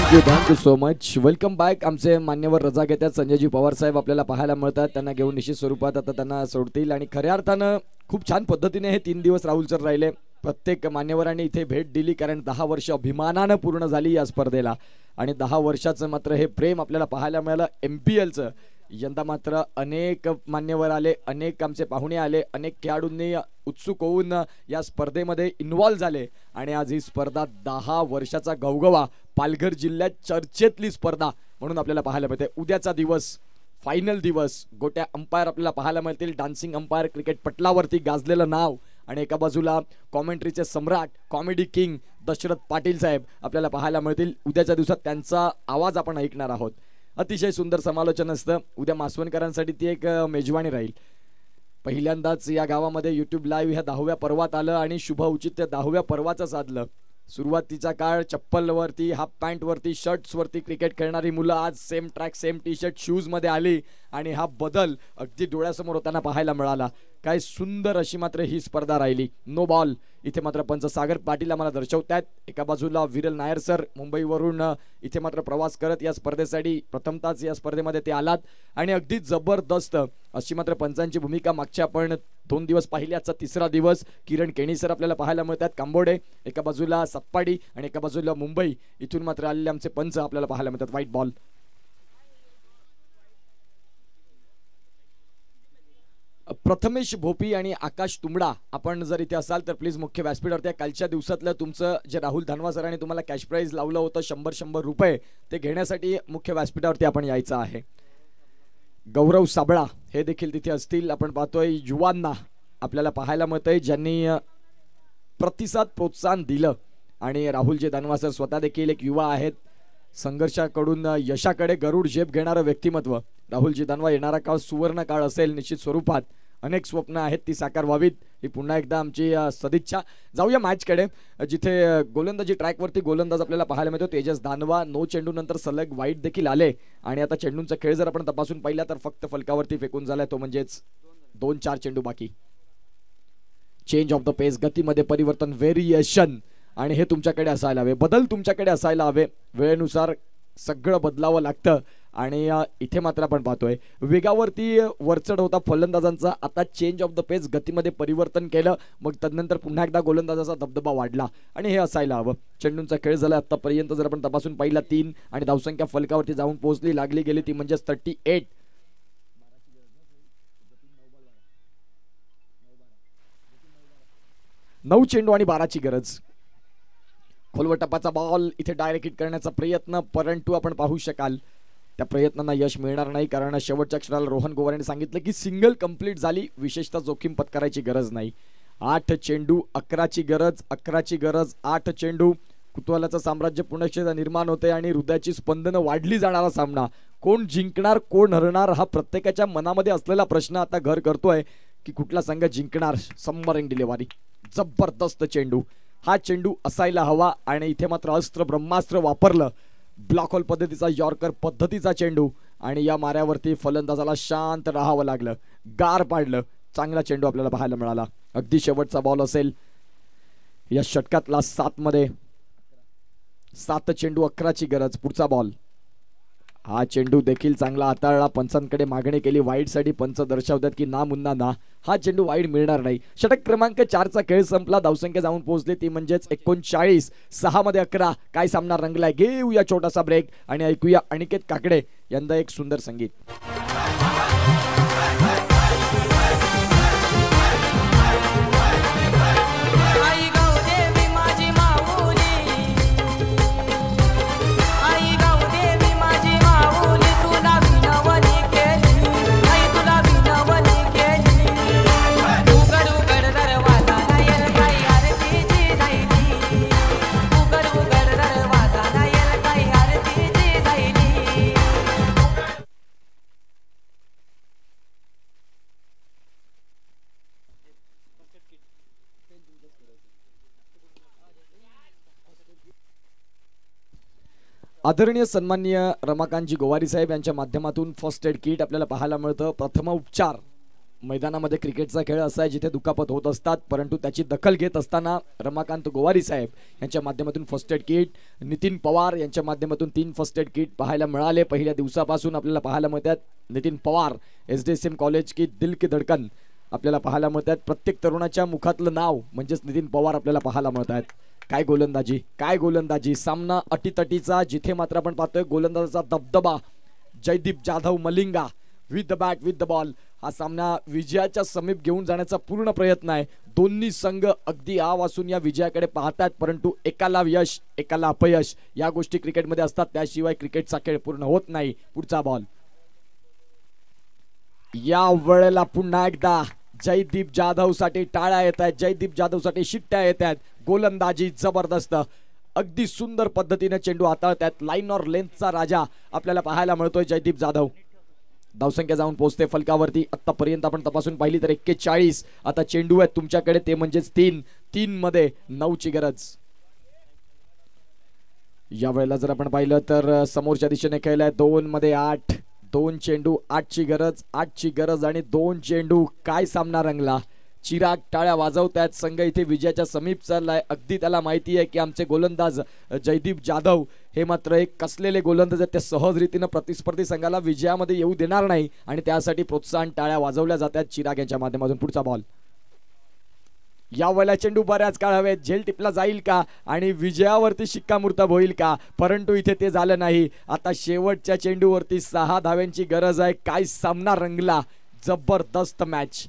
S2: Thank you so much. Welcome back. आमचे मान्यवर रजा घेतात संजयजी पवार साहेब आपल्याला पाहायला मिळतात. त्यांना घेऊन निश्चित स्वरूपात आता त्यांना सोडतील आणि खऱ्या अर्थानं खूप छान पद्धतीने हे 3 दिवस राहुल सर राहिले. प्रत्येक मान्यवरांनी इथे भेट दिली कारण 10 वर्ष अभिमानानं पूर्ण झाली या स्पर्धेला आणि 10 वर्षाचं मात्र हे प्रेम आपल्याला पाहायला मिळालं MPLचं. यंदा मात्र अनेक मान्यवर आले, अनेक आमचे पाहुणे आले, अनेक खेळाडूंनी उत्सुक होऊन या स्पर्धेमध्ये इन्व्हॉल्व झाले आणि आज ही स्पर्धा 10 वर्षाचा गवगवा पालघर जिल्ह्यात चर्चेतली स्पर्धा म्हणून आपल्याला पाहायला मिळते. उद्याचा दिवस फायनल दिवस, गोट्या अंपायर आपल्याला पाहायला मिळतील. डान्सिंग अंपायर क्रिकेट पटलावरती गाजलेलं नाव आणि एका बाजूला कॉमेंट्रीचे सम्राट कॉमेडी किंग दशरथ पाटील साहेब आपल्याला पाहायला मिळतील. उद्याच्या दिवसात त्यांचा आवाज आपण ऐकणार आहोत. अतिशय सुंदर समालोचन असतं. उद्या मासवणकरांसाठी ती एक मेजवानी राहील. पहिल्यांदाच या गावामध्ये YouTube लाईव्ह ह्या 10व्या पर्वात आलं आणि शुभ औचित्य 10व्या पर्वाचं साधलं. सुरुवातीचा काळ चप्पलवरती, हाफ पॅन्टवरती, शर्ट्सवरती क्रिकेट खेळणारी मुलं आज same track, same T shirt, शूजमध्ये आली आणि हा बदल अगदी डोळ्यासमोर होताना पाहायला मिळाला. काय सुंदर अशी मात्र ही स्पर्धा राहिली. नो बॉल इथे मात्र पंच सागर पाटील आम्हाला दर्शवतात. एका बाजूला विरल नायर सर मुंबईवरून इथे मात्र प्रवास करत या स्पर्धेसाठी प्रथमताच या स्पर्धेमध्ये ते आलात आणि अगदी जबरदस्त अशी मात्र पंचांची भूमिका मागच्या आपण 2 दिवस पाहिले. आजचा 3रा दिवस. किरण केणी सर आपल्याला पाहायला मिळतात कांबोडे, एका बाजूला सत्पाडी आणि एका बाजूला मुंबई इथून मात्र आलेले आमचे पंच आपल्याला पाहायला मिळतात. White ball. प्रथमेश भोपी आणि आकाश तुंबडा आपण जर इथे असाल तर प्लीज मुख्य व्यासपीठावरती कालच्या दिवसातलं तुमचं जे राहुल धानवा सरांनी तुम्हाला कॅश प्राईज लावलं होतं 100 रुपये ते घेण्यासाठी मुख्य व्यासपीठावरती आपण यायचं आहे. गौरव साबळा हे देखील तिथे असतील. आपण पाहतोय युवांना आपल्याला पाहायला मिळतंय ज्यांनी प्रतिसाद प्रोत्साहन दिलं आणि राहुलजी धानवा सर स्वतः देखील एक युवा आहेत. संघर्षाकडून यशाकडे गरुड झेप घेणारं व्यक्तिमत्व. राहुलजी धानवा येणारा काळ सुवर्ण काळ असेल निश्चित स्वरूपात. अनेक स्वप्न आहेत ती साकार व्हावीत ही पुन्हा एकदा आमची सदिच्छा. जाऊया मॅचकडे जिथे गोलंदाजी ट्रॅकवरती गोलंदाज आपल्याला पाहायला मिळतो तेजस धानवा. 9 चेंडू नंतर सलग वाईट देखील आले आणि आता चेंडूंचा खेळ जर आपण तपासून पाहिला तर फक्त फलकावरती फेकून झालाय तो म्हणजेच 2-4 चेंडू बाकी. चेंज ऑफ द पेस, गतीमध्ये परिवर्तन, व्हेरिएशन आणि हे तुमच्याकडे असायला हवे. बदल तुमच्याकडे असायला हवे. वेळेनुसार सगळं बदलावं लागतं आणि इथे मात्र आपण पाहतोय वेगावरती वरचढ होता फलंदाजांचा. आता चेंज ऑफ द पेस, गतीमध्ये परिवर्तन केलं, मग तदनंतर पुन्हा एकदा गोलंदाजाचा दबदबा वाढला आणि हे असायला हवं. चेंडूंचा खेळ झाला आतापर्यंत जर आपण तपासून पाहिला 3 आणि धावसंख्या फलकावरती जाऊन पोहोचली लागली गेली ती म्हणजेच 38. 9 चेंडू आणि 12ची गरज. खोलवर टप्पाचा बॉल इथे डायरेक्ट हिट करण्याचा प्रयत्न, परंतु आपण पाहू शकाल त्या प्रयत्नांना यश मिळणार नाही कारण शेवटच्या क्षणाला रोहन गोवारांनी सांगितलं की सिंगल कंप्लीट झाली, विशेषतः जोखीम पत्करायची गरज नाही. 8 चेंडू 11ची गरज, 11ची गरज 8 चेंडू. कुतूहलाचं साम्राज्य पुनश्च निर्माण होते आणि हृदयाची स्पंदनं वाढली जाणारा सामना. कोण जिंकणार कोण हरणार हा प्रत्येकाच्या मनामध्ये असलेला प्रश्न आता घर करतोय की कुठला संघ जिंकणार. सबमरीन डिलिव्हरी, जबरदस्त चेंडू. हा चेंडू असायला हवा आणि इथे मात्र अस्त्र ब्रह्मास्त्र वापरलं. ब्लॉक होल पद्धतीचा यॉर्कर पद्धतीचा चेंडू आणि या माऱ्यावरती फलंदाजाला शांत राहावं लागलं, गार पाडलं. चांगला चेंडू आपल्याला पाहायला मिळाला. अगदी शेवटचा बॉल असेल या षटकातला 7 मध्ये. 7 चेंडू 11ची गरज. पुढचा बॉल. हा चेंडू देखील चांगला हाताळला. पंचांकडे मागणी केली वाईडसाठी. पंच दर्शवतात की ना मुन्ना ना, हा चेंडू वाईड मिळणार नाही. षटक क्रमांक 4चा खेळ संपला. धावसंख्या जाऊन पोहोचली ती म्हणजेच 39. 6 मध्ये 11. काय सामना रंगलाय. घेऊया छोटासा ब्रेक आणि ऐकूया अनिकेत काकडे यंदा एक सुंदर संगीत. आदरणीय सन्माननीय रमाकांतजी गोवारी साहेब यांच्या माध्यमातून फर्स्ट एड किट आपल्याला पाहायला मिळतं. प्रथम उपचार मैदानामध्ये क्रिकेटचा खेळ असा आहे जिथे दुखापत होत असतात, परंतु त्याची दखल घेत असताना रमाकांत गोवारी साहेब यांच्या माध्यमातून first aid kit, Nitin Pawar यांच्या माध्यमातून 3 फर्स्ट एड किट पाहायला मिळाले. पहिल्या दिवसापासून आपल्याला पाहायला मिळतात. नितीन पवार SDSM कॉलेज की दिल की धडकन आपल्याला पाहायला मिळतात. प्रत्येक तरुणाच्या मुखातलं नाव म्हणजेच नितीन पवार आपल्याला पाहायला मिळत आहेत. काय गोलंदाजी, काय गोलंदाजी. सामना अटीतटीचा, जिथे मात्र आपण पाहतोय गोलंदाजाचा दबदबा. Jaydeep Jadhav Malinga with the bat with the ball. हा सामना विजयाच्या समीप घेऊन जाण्याचा पूर्ण प्रयत्न आहे. दोन्ही संघ अगदी आवासून या विजयाकडे पाहतात, परंतु एकाला यश एकाला अपयश या गोष्टी क्रिकेटमध्ये असतात. त्याशिवाय क्रिकेटचा खेळ पूर्ण होत नाही. पुढचा बॉल. या वेळेला पुन्हा एकदा जयदीप जाधव साठी टाळ्या येत आहेत. जयदीप जाधव साठी शिट्ट्या येत आहेत. गोलंदाजी जबरदस्त, अगदी सुंदर पद्धतीने चेंडू हाताळतात. लाईन और लेंथचा राजा आपल्याला पाहायला मिळतोय जयदीप जाधव. धावसंख्या जाऊन पोहोचते फलकावरती. आतापर्यंत आपण तपासून पाहिली तर 41. आता चेंडू आहेत तुमच्याकडे ते म्हणजेच 3 मध्ये 9 ची गरज. या वेळेला जर आपण पाहिलं तर समोरच्या दिशेने खेळलाय 2 मध्ये 8. 2 चेंडू 8 ची गरज, 8 ची गरज आणि 2 चेंडू. काय सामना रंगला. चिराग टाळ्या वाजवतायत. संघ इथे विजयाच्या समीप चाललाय. अगदी त्याला माहिती आहे की आमचे गोलंदाज जयदीप जाधव हे मात्र एक कसलेले गोलंदाज आहेत. ते सहज रीतीने प्रतिस्पर्धी संघाला विजयामध्ये येऊ देणार नाही आणि त्यासाठी प्रोत्साहन टाळ्या वाजवल्या जातात चिराग यांच्या माध्यमातून. पुढचा बॉल. या वेळेला चेंडू बऱ्याच काळ हवेत. झेल टिपला जाईल का आणि विजयावरती शिक्कामोर्तब होईल का, परंतु इथे ते झालं नाही. आता शेवटच्या चेंडूवरती 6 धाव्यांची गरज आहे. काय सामना रंगला. जबरदस्त मॅच.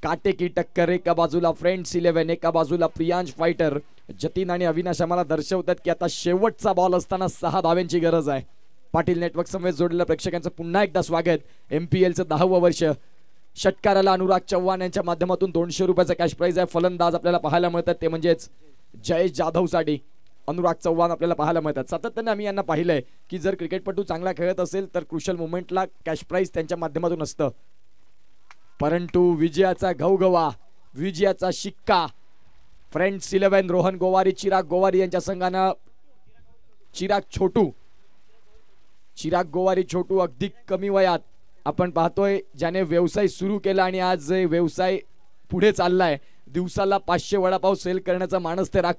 S2: काटेकी टक्कर. एका बाजूला फ्रेंड्स 11, एका बाजूला प्रियांश फायटर. जतीन आणि अविनाश आम्हाला दर्शवतात की आता शेवटचा बॉल असताना 6 धाव्यांची गरज आहे. पाटील नेटवर्क समवेत जोडलेल्या प्रेक्षकांचं पुन्हा एकदा स्वागत. MPLचं 10वं वर्ष. षटकाराला अनुराग चव्हाण यांच्या माध्यमातून 200 रुपयाचा कॅश प्राइज आहे. फलंदाज आपल्याला पाहायला मिळतात ते म्हणजेच जयेश जाधव साठी अनुराग चव्हाण आपल्याला पाहायला मिळतात. सातत्याने आम्ही यांना पाहिलंय की जर क्रिकेटपटू चांगला खेळत असेल तर क्रुशल मुवमेंटला कॅश प्राइज त्यांच्या माध्यमातून असतं, परंतु विजयाचा घवघवा, विजयाचा शिक्का फ्रेंड्स 11 रोहन गोवारी, चिराग गोवारी यांच्या संघानं. चिराग गोवारी छोटू अगदी कमी वयात आपण पाहतोय ज्याने व्यवसाय सुरू केला आणि आज व्यवसाय पुढे चाललाय. दिवसाला 500 वडापाव सेल करण्याचा मानस ते राखतो.